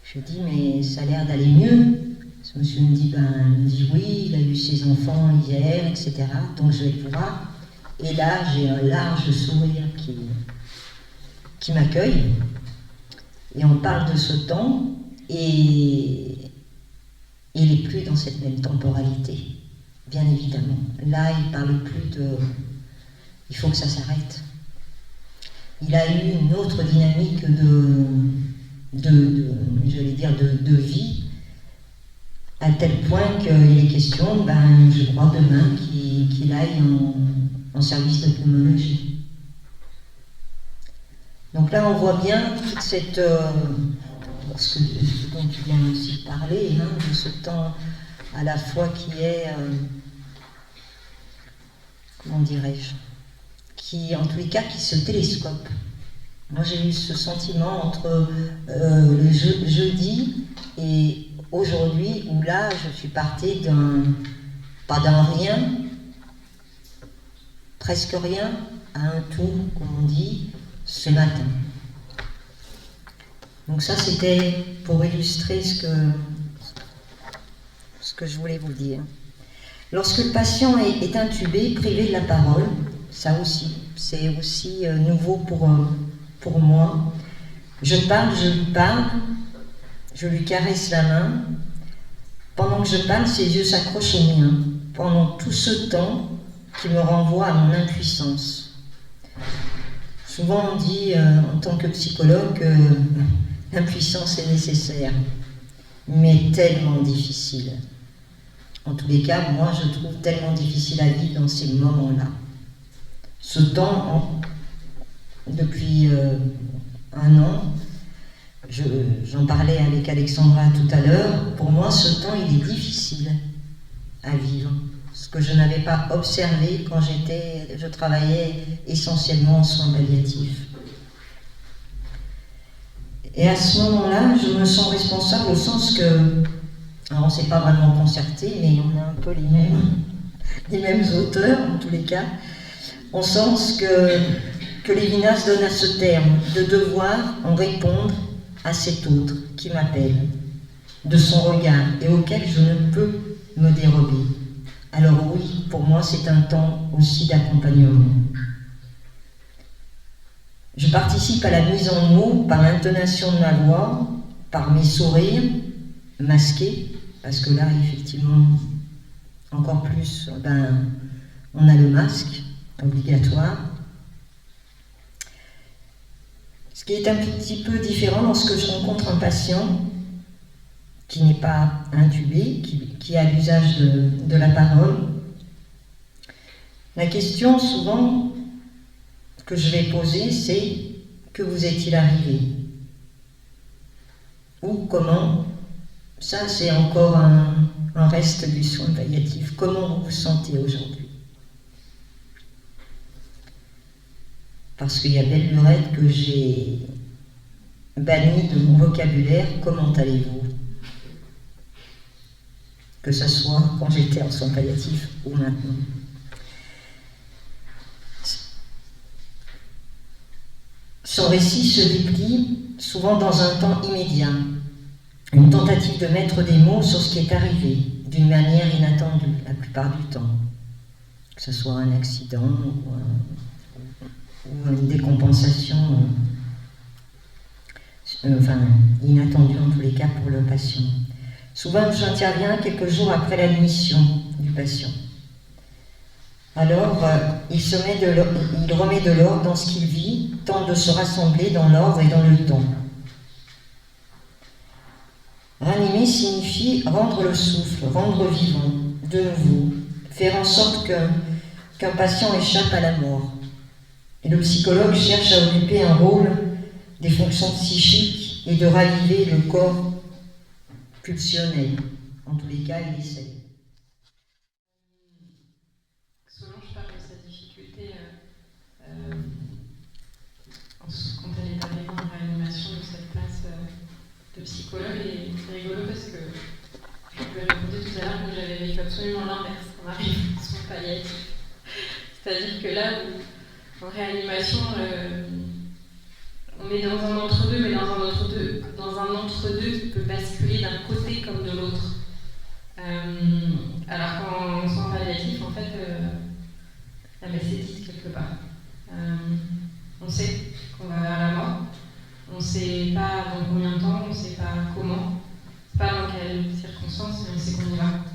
je dis, mais ça a l'air d'aller mieux. Ce monsieur me dit oui, il a eu ses enfants hier, etc. Donc je vais le voir. Et là, j'ai un large sourire qui m'accueille. Et on parle de ce temps, et il n'est plus dans cette même temporalité, bien évidemment. Là, il ne parle plus il faut que ça s'arrête. Il a eu une autre dynamique de vie, à tel point qu'il est question, je crois demain, qu'il aille en service de pneumologie. Donc là, on voit bien toute cette... ce dont tu viens aussi parler, hein, de ce temps à la fois qui est... comment dirais-je, qui, en tous les cas, qui se télescope. Moi, j'ai eu ce sentiment entre le jeudi et aujourd'hui, où là, je suis partie pas d'un rien, presque rien, à un tout, comme on dit, ce matin. Donc ça, c'était pour illustrer ce que je voulais vous dire. Lorsque le patient est intubé, privé de la parole, ça aussi, c'est aussi nouveau pour moi. Je lui parle, je lui caresse la main. Pendant que je parle, ses yeux s'accrochent aux miens. Pendant tout ce temps qui me renvoie à mon impuissance. Souvent on dit, en tant que psychologue, que l'impuissance est nécessaire, mais tellement difficile. En tous les cas, moi je trouve tellement difficile à vivre dans ces moments-là. Ce temps, depuis un an, j'en parlais avec Alexandra tout à l'heure, pour moi ce temps il est difficile à vivre. Ce que je n'avais pas observé quand je travaillais essentiellement en soins palliatifs. Et à ce moment-là, je me sens responsable au sens que, alors on ne s'est pas vraiment concerté, mais on a un peu les mêmes auteurs en tous les cas, en sens que Lévinas donne à ce terme de devoir en répondre à cet autre qui m'appelle, de son regard et auquel je ne peux me dérober. Alors oui, pour moi, c'est un temps aussi d'accompagnement. Je participe à la mise en mots par l'intonation de ma voix, par mes sourires masqués, parce que là, effectivement, encore plus, on a le masque obligatoire. Ce qui est un petit peu différent lorsque je rencontre un patient qui n'est pas intubé, qui a l'usage de la parole. La question souvent que je vais poser, c'est « que vous est-il arrivé ?» ou « comment ?» Ça, c'est encore un reste du soin palliatif. Comment vous vous sentez aujourd'hui? Parce qu'il y a belle lurette que j'ai banni de mon vocabulaire. Comment allez-vous? Que ce soit quand j'étais en soins palliatifs ou maintenant. Son récit se déplie souvent dans un temps immédiat, une tentative de mettre des mots sur ce qui est arrivé, d'une manière inattendue, la plupart du temps. Que ce soit un accident ou une décompensation, inattendue en tous les cas pour le patient. Souvent, j'interviens quelques jours après l'admission du patient. Alors, il remet de l'ordre dans ce qu'il vit, tente de se rassembler dans l'ordre et dans le temps. Ranimer signifie rendre le souffle, rendre vivant, de nouveau, faire en sorte qu'un patient échappe à la mort. Et le psychologue cherche à occuper un rôle des fonctions psychiques et de raviver le corps pulsionnel. En tous les cas, il essaye. Solange parle de sa difficulté quand elle est arrivée en réanimation de cette place de psychologue, et c'est rigolo parce que je lui ai raconté tout à l'heure que j'avais vécu absolument l'inverse en arrivant en soins palliatifs. C'est-à-dire que là où en réanimation, on est dans un entre-deux, mais dans un entre-deux qui peut basculer d'un côté comme de l'autre. Alors qu'en soins palliatifs, en fait, la messe est dite quelque part. On sait qu'on va vers la mort, on ne sait pas dans combien de temps, on ne sait pas comment, pas dans quelles circonstances, mais on sait qu'on y va.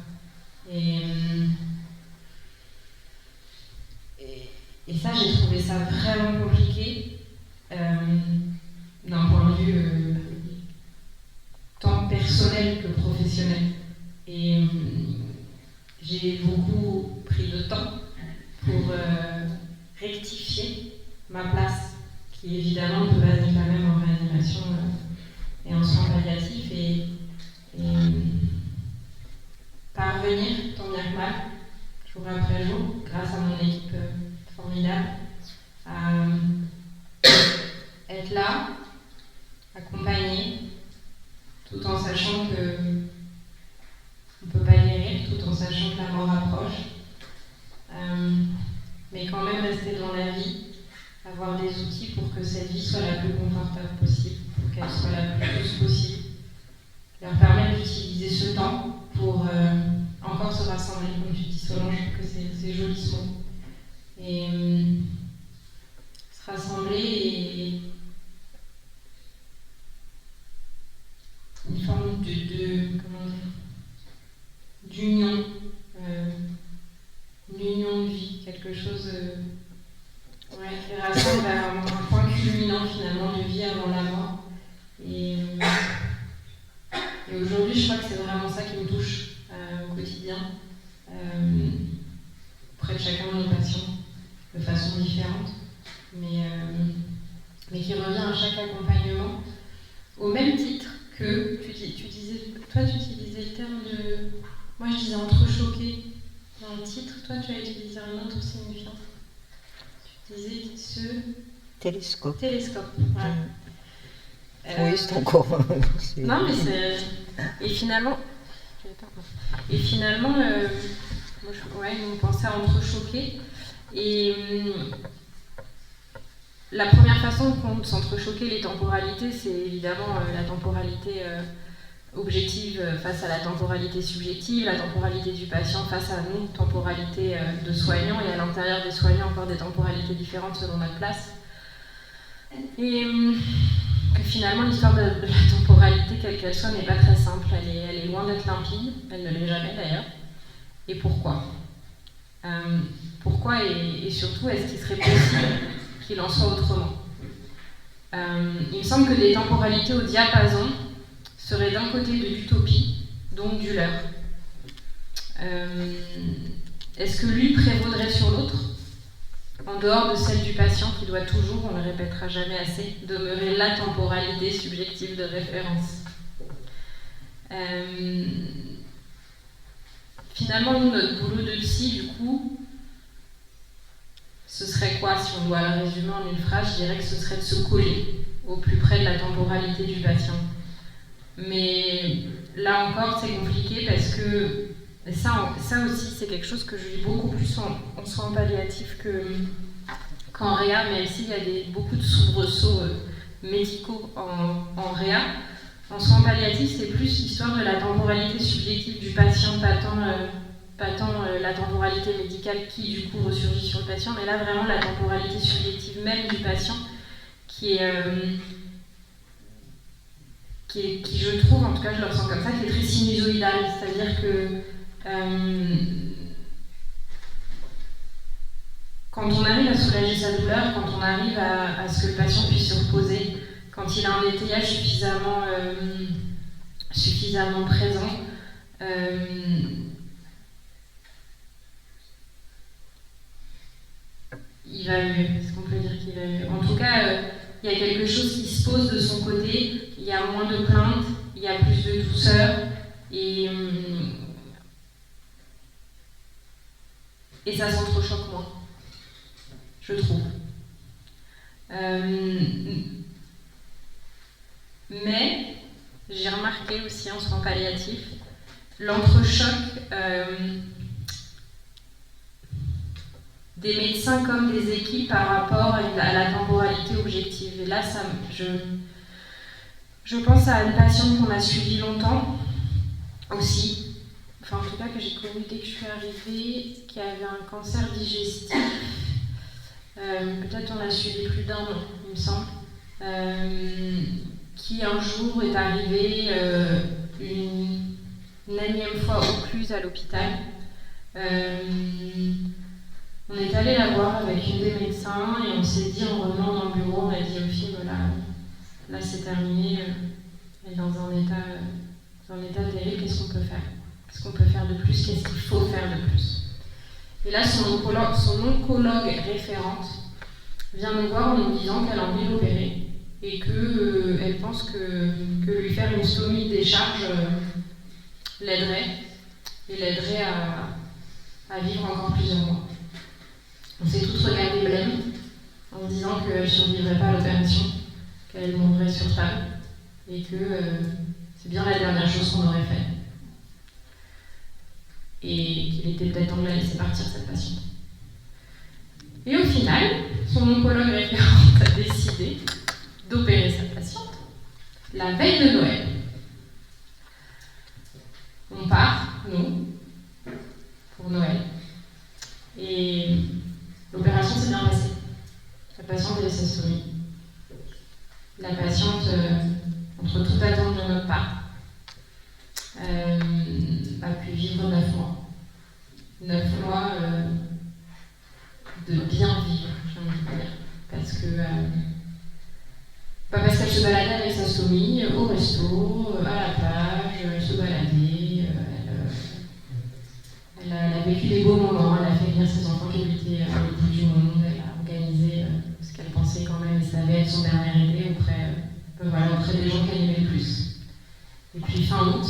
Et ça, j'ai trouvé ça vraiment compliqué d'un point de vue tant personnel que professionnel. Et j'ai beaucoup pris de temps pour rectifier ma place, qui évidemment ne peut pas être la même en réanimation et en soins palliatifs, et parvenir, tant bien que mal, jour après jour, grâce à mon équipe formidable, à être là, accompagné, tout en sachant que on ne peut pas guérir, tout en sachant que la mort approche, mais quand même rester dans la vie, avoir des outils pour que cette vie soit la plus confortable possible, pour qu'elle soit la plus douce possible, leur permettre d'utiliser ce temps pour encore se rassembler, comme tu dis Solange, je trouve que c'est joli ce mot, et se rassembler et une forme d'union, une union de vie, quelque chose qui rassemble vers un point culminant finalement de vie avant la mort. Et aujourd'hui, je crois que c'est vraiment ça qui me touche au quotidien, auprès de chacun de nos patients, de façon différente, mais qui revient à chaque accompagnement, au même titre que tu disais, toi tu utilisais le terme de, moi je disais entrechoqué dans le titre, toi tu as utilisé un autre signifiant. Tu disais ce Télescope. Voilà. Oui, c'est encore. Non, mais c'est. Et finalement, moi, on pensait à entrechoquer. Et la première façon qu'on s'entrechoquer les temporalités, c'est évidemment la temporalité objective face à la temporalité subjective, la temporalité du patient face à nous, temporalité de soignants, et à l'intérieur des soignants encore des temporalités différentes selon notre place. Et que finalement l'histoire de la temporalité, quelle qu'elle soit, n'est pas très simple, elle est loin d'être limpide, elle ne l'est jamais d'ailleurs. Et pourquoi Pourquoi et surtout, est-ce qu'il serait possible qu'il en soit autrement? Il me semble que des temporalités au diapason seraient d'un côté de l'utopie, donc du leurre. Est-ce que lui prévaudrait sur l'autre, en dehors de celle du patient qui doit toujours, on ne le répétera jamais assez, demeurer la temporalité subjective de référence? Finalement, nous, notre boulot de psy, du coup, ce serait quoi? Si on doit le résumer en une phrase, je dirais que ce serait de se coller au plus près de la temporalité du patient. Mais là encore, c'est compliqué parce que ça aussi, c'est quelque chose que je vis beaucoup plus en soins palliatifs qu'en réa, même s'il y a beaucoup de soubresauts médicaux en réa. En soins palliatifs, c'est plus l'histoire de la temporalité subjective du patient, pas tant la temporalité médicale qui, du coup, ressurgit sur le patient, mais là, vraiment la temporalité subjective même du patient qui, je trouve, en tout cas je le ressens comme ça, qui est très sinusoïdale, c'est-à-dire que quand on arrive à soulager sa douleur, quand on arrive à ce que le patient puisse se reposer, quand il a un étayage suffisamment présent, il va mieux. Est-ce qu'on peut dire qu'il va mieux? En tout cas, il y a quelque chose qui se pose de son côté, il y a moins de plaintes, il y a plus de douceur, et ça s'entrechoque moins, je trouve. Mais j'ai remarqué aussi en soins palliatifs l'entrechoc des médecins comme des équipes par rapport à la temporalité objective. Et là, je pense à une patiente qu'on a suivie longtemps aussi, enfin en tout cas que j'ai connue dès que je suis arrivée, qui avait un cancer digestif. Peut-être on a suivi plus d'1 an, il me semble, qui un jour est arrivée une énième fois occluse à l'hôpital. On est allé la voir avec une des médecins et on s'est dit en revenant dans le bureau, on a dit aux filles, voilà, là c'est terminé, elle est dans un état terrible, qu'est-ce qu'on peut faire? Qu'est-ce qu'on peut faire de plus? Qu'est-ce qu'il faut faire de plus? Et là, son oncologue référente vient nous voir en nous disant qu'elle a envie d'opérer et qu'elle pense que lui faire une stomie des charges l'aiderait à vivre encore plusieurs mois. On s'est tous regardés blêmes en disant qu'elle ne survivrait pas à l'opération, qu'elle mourrait sur table et que c'est bien la dernière chose qu'on aurait faite. Et qu'il était peut-être temps de la laisser partir, cette patiente. Et au final, son oncologue référente a décidé d'opérer cette patiente la veille de Noël. On part, nous, pour Noël. Et l'opération s'est bien passée. La patiente est cystostomie. La patiente, entre toute attente de notre part, a pu vivre 9 mois. 9 mois de bien vivre, j'ai envie de dire. Parce que, pas parce qu'elle se baladait avec sa stomie au resto, à la plage, elle se baladait, elle a vécu des beaux moments, elle a fait venir ses enfants qui habitaient à l'autre bout du monde, elle a organisé ce qu'elle pensait quand même, elle savait être son dernier été auprès des gens qu'elle aimait le plus. Et puis fin août,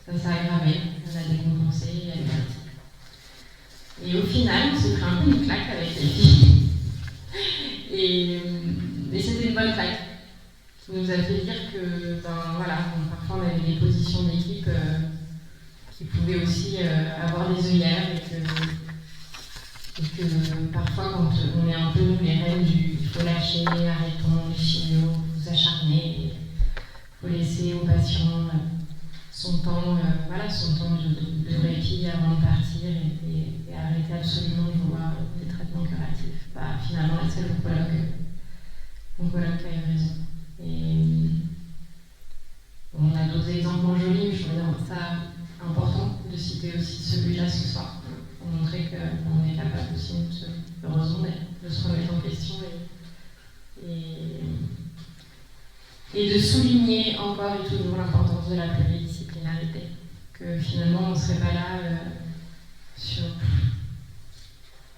ça s'est aggravé, elle a décompensé, elle est partie. Et au final, on s'est pris un peu une claque avec les filles. Et c'était une bonne claque qui nous a fait dire que, parfois on avait des positions d'équipe qui pouvaient aussi avoir des œillères et que parfois quand on est un peu nous les reines du il faut lâcher, arrêtons les chimios, vous acharnez, il faut laisser aux patients son temps de répit avant de partir et arrêter absolument de vouloir des traitements curatifs. Finalement, là, c'est l'oncologue qui a eu raison. Et on a d'autres exemples moins jolis, mais je trouve ça important de citer aussi celui-là ce soir, pour montrer qu'on est capable aussi, heureusement, de se remettre en question et de souligner encore et toujours l'importance de la pluridisciplinarité, que finalement on ne serait pas là sur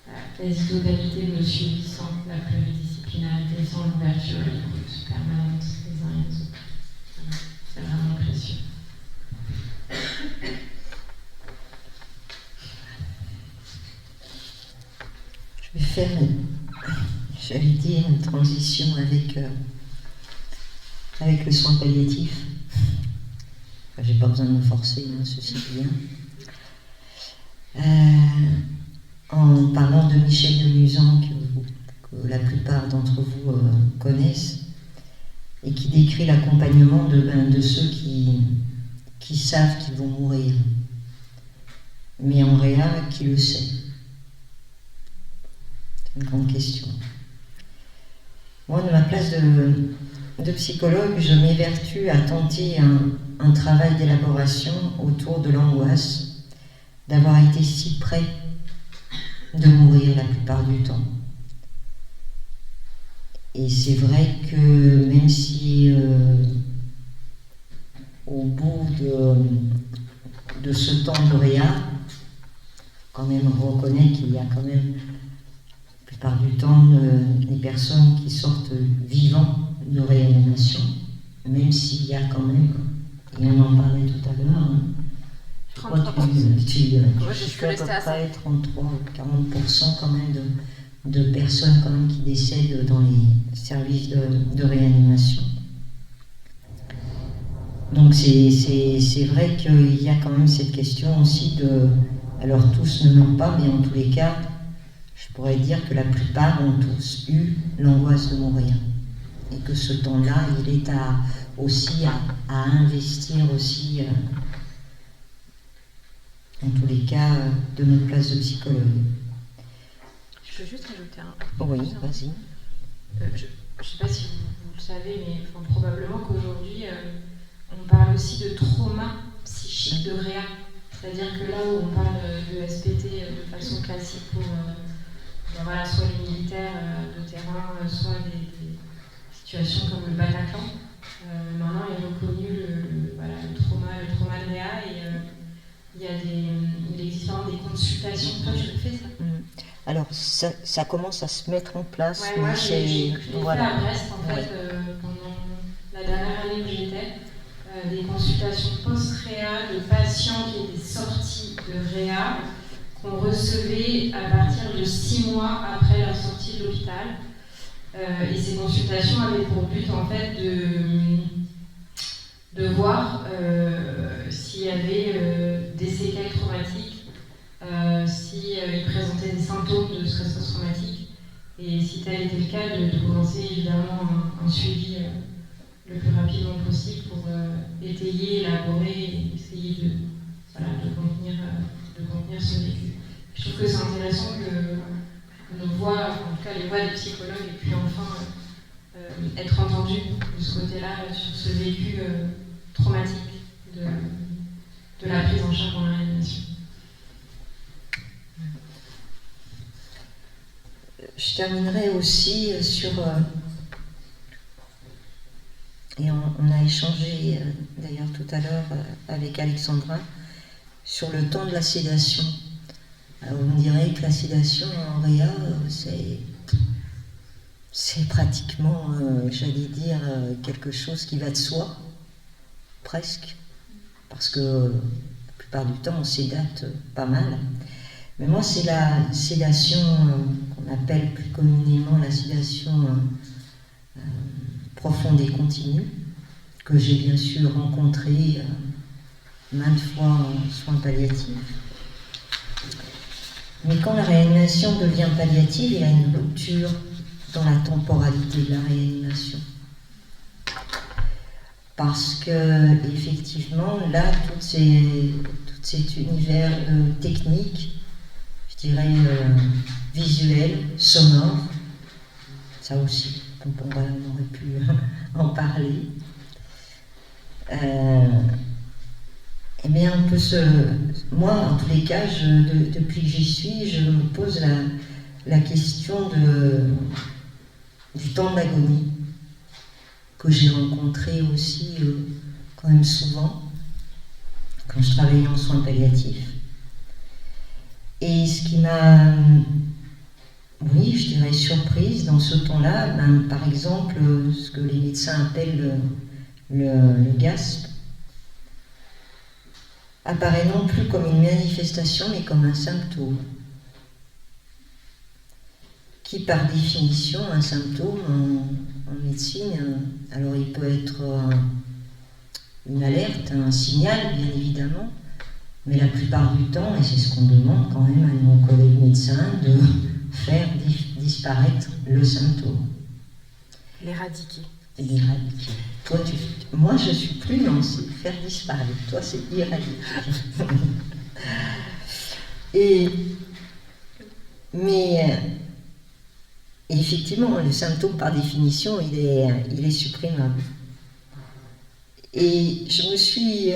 la quasi-totalité de nos suivis sans la pluridisciplinarité, sans l'ouverture et l'écoute permanente des uns et des autres. Voilà. C'est vraiment précieux. Je vais faire, j'allais dire, une transition avec le soin palliatif. J'ai pas besoin de me forcer, ceci dit bien. En parlant de Michel de Musan, que la plupart d'entre vous connaissent, et qui décrit l'accompagnement de ceux qui savent qu'ils vont mourir, mais en réa, qui le sait. C'est une grande question. Moi, de ma place de psychologue, je m'évertue à tenter un travail d'élaboration autour de l'angoisse d'avoir été si près de mourir la plupart du temps. Et c'est vrai que même si au bout de ce temps de réa, quand même reconnaître qu'il y a quand même la plupart du temps des personnes qui sortent vivants de réanimation, même s'il y a quand même, et on en parlait tout à l'heure, je crois que tu à peu près 33 ou 40% quand même de personnes quand même qui décèdent dans les services de réanimation. Donc c'est vrai qu'il y a quand même cette question aussi de... Alors tous ne meurent pas, mais en tous les cas, je pourrais dire que la plupart ont tous eu l'angoisse de mourir. Et que ce temps-là, il est aussi à investir aussi, en tous les cas, de notre place de psychologue. Je peux juste rajouter un... Oui, vas-y. Je ne sais pas si vous le savez, mais probablement qu'aujourd'hui, on parle aussi de trauma psychique de réa. C'est-à-dire que là où on parle de SPT de façon classique pour soit les militaires de terrain, soit des situations comme le Bataclan, maintenant est reconnu le trauma de réa, et il existe des consultations. Toi, tu le fais ça? Alors, ça commence à se mettre en place. Ouais, moi, je l'ai fait à Brest, en fait, pendant la dernière année où j'étais. Des consultations post-réa de patients qui étaient sortis de réa, qu'on recevait à partir de 6 mois après leur sortie de l'hôpital. Et ces consultations avaient pour but, en fait, de voir s'il y avait des séquelles traumatiques, s'ils présentaient des symptômes de stress post-traumatique, et si tel était le cas, de commencer évidemment un suivi le plus rapidement possible pour étayer, élaborer et essayer de contenir ce vécu. Je trouve que c'est intéressant que nos voix, en tout cas les voix des psychologues, aient pu enfin être entendues de ce côté-là, sur ce vécu traumatique de la prise en charge dans la réanimation. Je terminerai aussi sur... Et on a échangé d'ailleurs tout à l'heure avec Alexandra sur le temps de la sédation. Alors on dirait que la sédation en réa, c'est pratiquement, j'allais dire, quelque chose qui va de soi, presque, parce que la plupart du temps on sédate pas mal. Mais moi c'est la sédation qu'on appelle plus communément la sédation profonde et continue, que j'ai bien sûr rencontrée maintes fois en soins palliatifs. Mais quand la réanimation devient palliative, il y a une rupture dans la temporalité de la réanimation. Parce que, effectivement, là, tout cet univers technique, je dirais visuel, sonore, ça aussi, on aurait pu en parler. Eh bien, moi, en tous les cas, depuis que j'y suis, je me pose la question du temps de l'agonie, que j'ai rencontré aussi quand même souvent, quand je travaillais en soins palliatifs. Et ce qui m'a, oui, je dirais surprise dans ce temps-là, par exemple, ce que les médecins appellent le GASP, apparaît non plus comme une manifestation, mais comme un symptôme. Qui, par définition, un symptôme en médecine, alors il peut être une alerte, un signal, bien évidemment, mais la plupart du temps, et c'est ce qu'on demande quand même à nos collègues médecins, de faire disparaître le symptôme. L'éradiquer. L'éradiquer. Toi, moi, je suis plus dans faire disparaître. Toi, c'est éradiquer. Mais effectivement, le symptôme, par définition, il est supprimable. Et je me suis,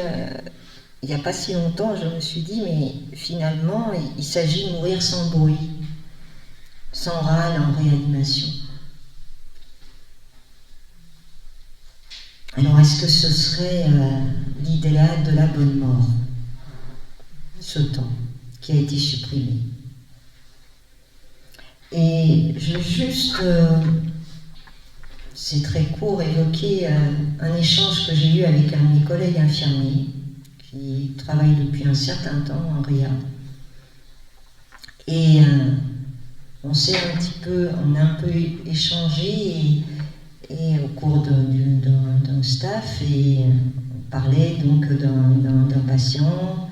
il n'y a pas si longtemps, je me suis dit, mais finalement, il s'agit de mourir sans bruit, sans râle en réanimation. Alors, est-ce que ce serait l'idéal de la bonne mort, ce temps qui a été supprimé? Et je veux juste, c'est très court, évoquer un échange que j'ai eu avec un de mes collègues infirmiers qui travaille depuis un certain temps en RIA. Et on a un peu échangé et au cours d'un staff, et on parlait donc d'un patient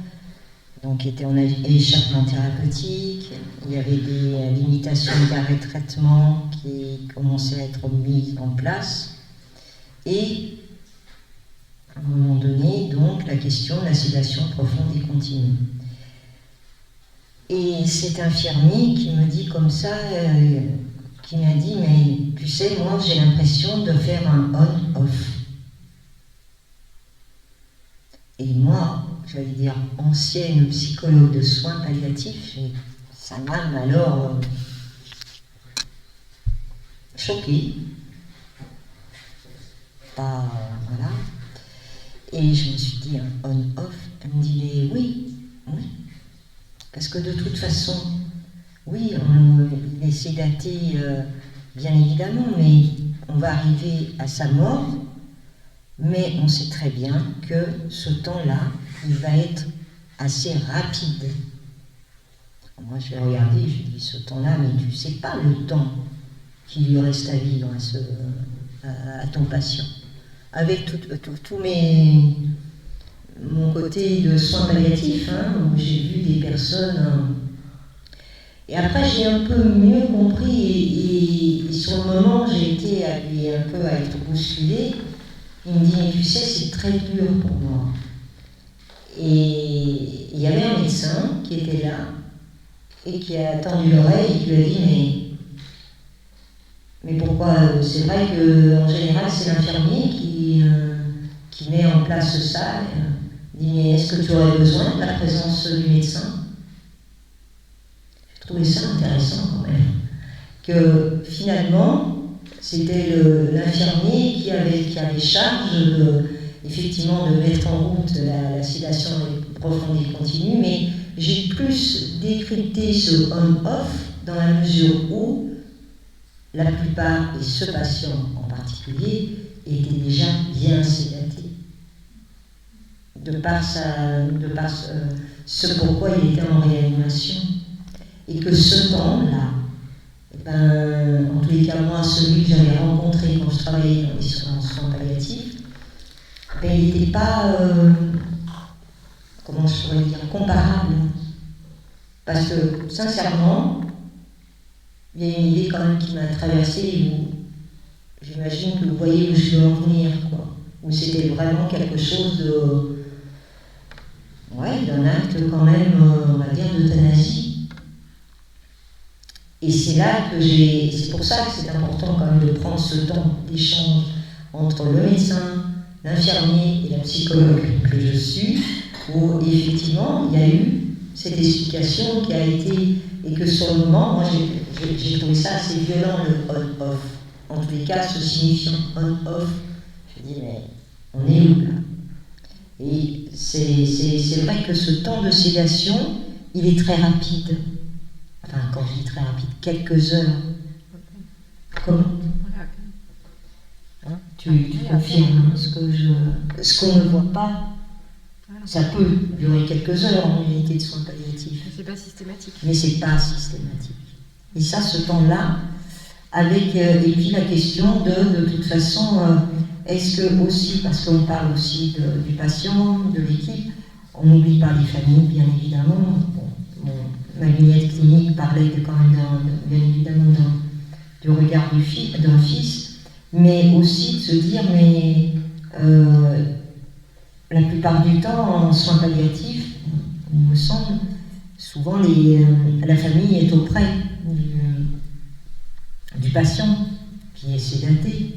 donc qui était en échappement thérapeutique. Il y avait des limitations d'arrêt de traitement qui commençaient à être mises en place. Et à un moment donné, donc, la question de la sédation profonde et continue. Et cet infirmier qui me dit comme ça, qui m'a dit, mais tu sais, moi j'ai l'impression de faire un on-off. Et moi, j'allais dire ancienne psychologue de soins palliatifs, ça m'a alors choquée. Voilà. Et je me suis dit, un on-off. Elle me dit, mais oui. Parce que de toute façon, oui, il est sédaté, bien évidemment, mais on va arriver à sa mort, mais on sait très bien que ce temps-là, il va être assez rapide. Moi, je vais regarder, je dis, ce temps-là, mais tu ne sais pas le temps qu'il lui reste à vivre à ton patient. Avec tout mon côté de soins palliatifs, où j'ai vu des personnes... Et après, j'ai un peu mieux compris, et sur le moment, j'ai été un peu à être bousculée. Il me dit, mais tu sais, c'est très dur pour moi. Et il y avait un médecin qui était là, et qui a tendu l'oreille, et qui lui a dit, mais pourquoi? C'est vrai qu'en général, c'est l'infirmier qui met en place ça. Il dit, mais est-ce que tu aurais besoin de la présence du médecin? J'ai trouvé ça intéressant quand même. Que finalement, c'était l'infirmier qui avait charge effectivement de mettre en route la sédation profonde et continue, mais j'ai plus décrypté ce on-off dans la mesure où la plupart, et ce patient en particulier, était déjà bien sédaté. De par ce pourquoi il était en réanimation. Et que ce temps-là, en tous les cas, moi, celui que j'avais rencontré quand je travaillais dans les soins palliatifs, il n'était pas, comment je pourrais dire, comparable. Parce que, sincèrement, il y a une idée quand même qui m'a traversée où j'imagine que vous voyez où je veux en venir, quoi. Où c'était vraiment quelque chose d'un acte quand même, on va dire, d'euthanasie. Et c'est là que c'est pour ça que c'est important quand même de prendre ce temps d'échange entre le médecin, l'infirmier et la psychologue que je suis, où effectivement il y a eu cette explication qui a été, et que sur le moment, moi j'ai trouvé ça assez violent, le on-off. En tous les cas, ce signifiant on-off, je dis, mais on est où là? Et c'est vrai que ce temps de sédation, il est très rapide. Enfin, quand je dis très rapide, quelques heures. Comment? Tu confirmes ce qu'on ne voit pas. Ça peut durer quelques heures en unité de soins palliatifs. C'est pas systématique. Mais c'est pas systématique. Et ça, ce temps-là, avec et puis la question de toute façon, est-ce que aussi, parce qu'on parle aussi du patient, de l'équipe, on n'oublie pas les familles, bien évidemment. Ma lunette clinique parlait quand même bien évidemment du regard d'un fils, mais aussi de se dire, mais la plupart du temps, en soins palliatifs, il me semble, souvent la famille est auprès du patient qui est sédaté.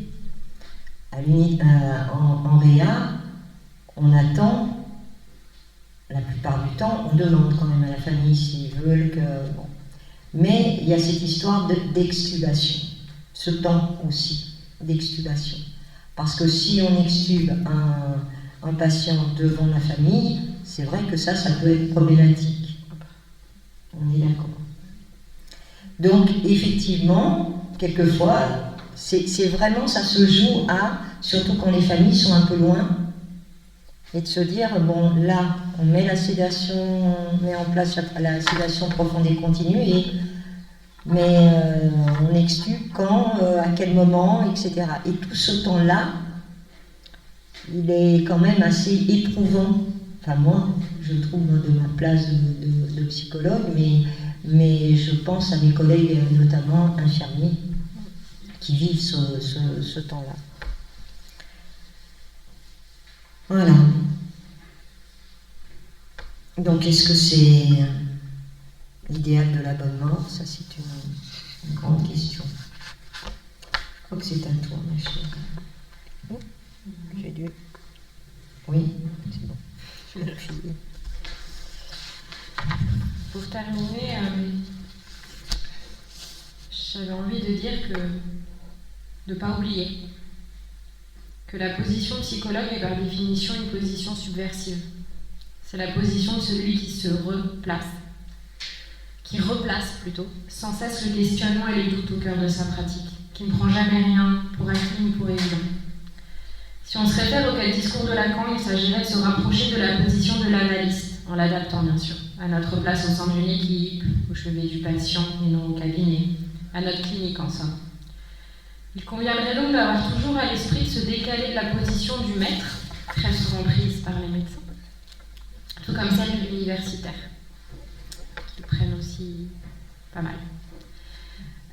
En réa, on attend, la plupart du temps, on demande quand même à la famille s'ils veulent que... Bon. Mais il y a cette histoire d'extubation, ce temps aussi d'extubation. Parce que si on extube un patient devant la famille, c'est vrai que ça peut être problématique. On est d'accord. Donc, effectivement, quelquefois, c'est vraiment, ça se joue surtout quand les familles sont un peu loin, et de se dire, bon, là, on met la sédation, on met en place la sédation profonde et continue, mais on exclut quand, à quel moment, etc. Et tout ce temps-là, il est quand même assez éprouvant. Enfin, moi, je trouve de ma place de psychologue, mais je pense à mes collègues, notamment infirmiers, qui vivent ce temps-là. Voilà. Donc, est-ce que c'est l'idéal de la bonne mort? Ça, c'est une grande question. Je crois que c'est à toi, ma chère. Oh, j'ai dû... Oui, c'est bon. Je vais appuyer. Pour terminer, j'avais envie de dire que de ne pas oublier que la position de psychologue est par définition une position subversive. C'est la position de celui qui se replace, qui replace plutôt, sans cesse le questionnement et les doutes au cœur de sa pratique, qui ne prend jamais rien pour acquis ou pour évident. Si on se réfère au cas de discours de Lacan, il s'agirait de se rapprocher de la position de l'analyste, en l'adaptant bien sûr, à notre place au centre d'une équipe, au chevet du patient et non au cabinet, à notre clinique en somme. Il conviendrait donc d'avoir toujours à l'esprit de se décaler de la position du maître, très souvent prise par les médecins, tout comme celle de l'universitaire, qui prennent aussi pas mal.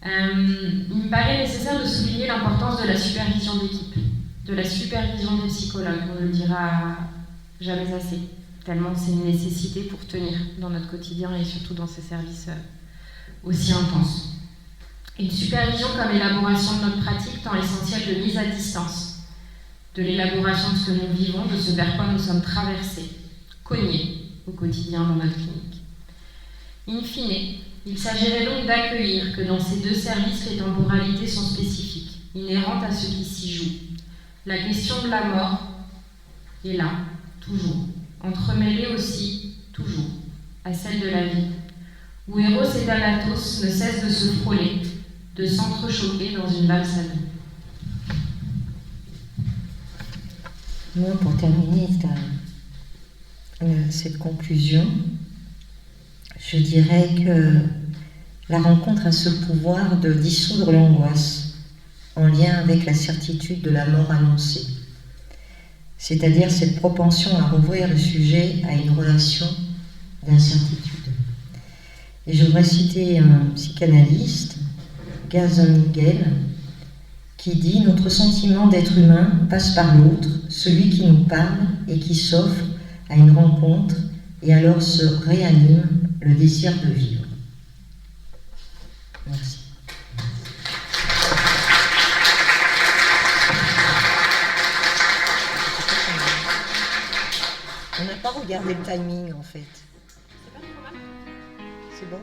Il me paraît nécessaire de souligner l'importance de la supervision d'équipe, de la supervision des psychologues, on ne le dira jamais assez, tellement c'est une nécessité pour tenir dans notre quotidien et surtout dans ces services aussi intenses. Et une supervision comme élaboration de notre pratique tend l'essentiel de mise à distance, de l'élaboration de ce que nous vivons, de ce vers quoi nous sommes traversés, cognés au quotidien dans notre clinique. In fine, il s'agirait donc d'accueillir que dans ces deux services, les temporalités sont spécifiques, inhérentes à ce qui s'y joue. La question de la mort est là, toujours, entremêlée aussi, toujours, à celle de la vie, où Eros et Thanatos ne cessent de se frôler, de s'entrechoquer dans une valse à deux. Moi, pour terminer cette conclusion, je dirais que la rencontre a ce pouvoir de dissoudre l'angoisse en lien avec la certitude de la mort annoncée, c'est-à-dire cette propension à rouvrir le sujet à une relation d'incertitude. Et je voudrais citer un psychanalyste, Gazzaniga, qui dit « Notre sentiment d'être humain passe par l'autre, celui qui nous parle et qui s'offre à une rencontre, et alors se réanime le désir de vivre. » Merci. On n'a pas regardé le timing en fait. C'est pas trop mal. C'est bon?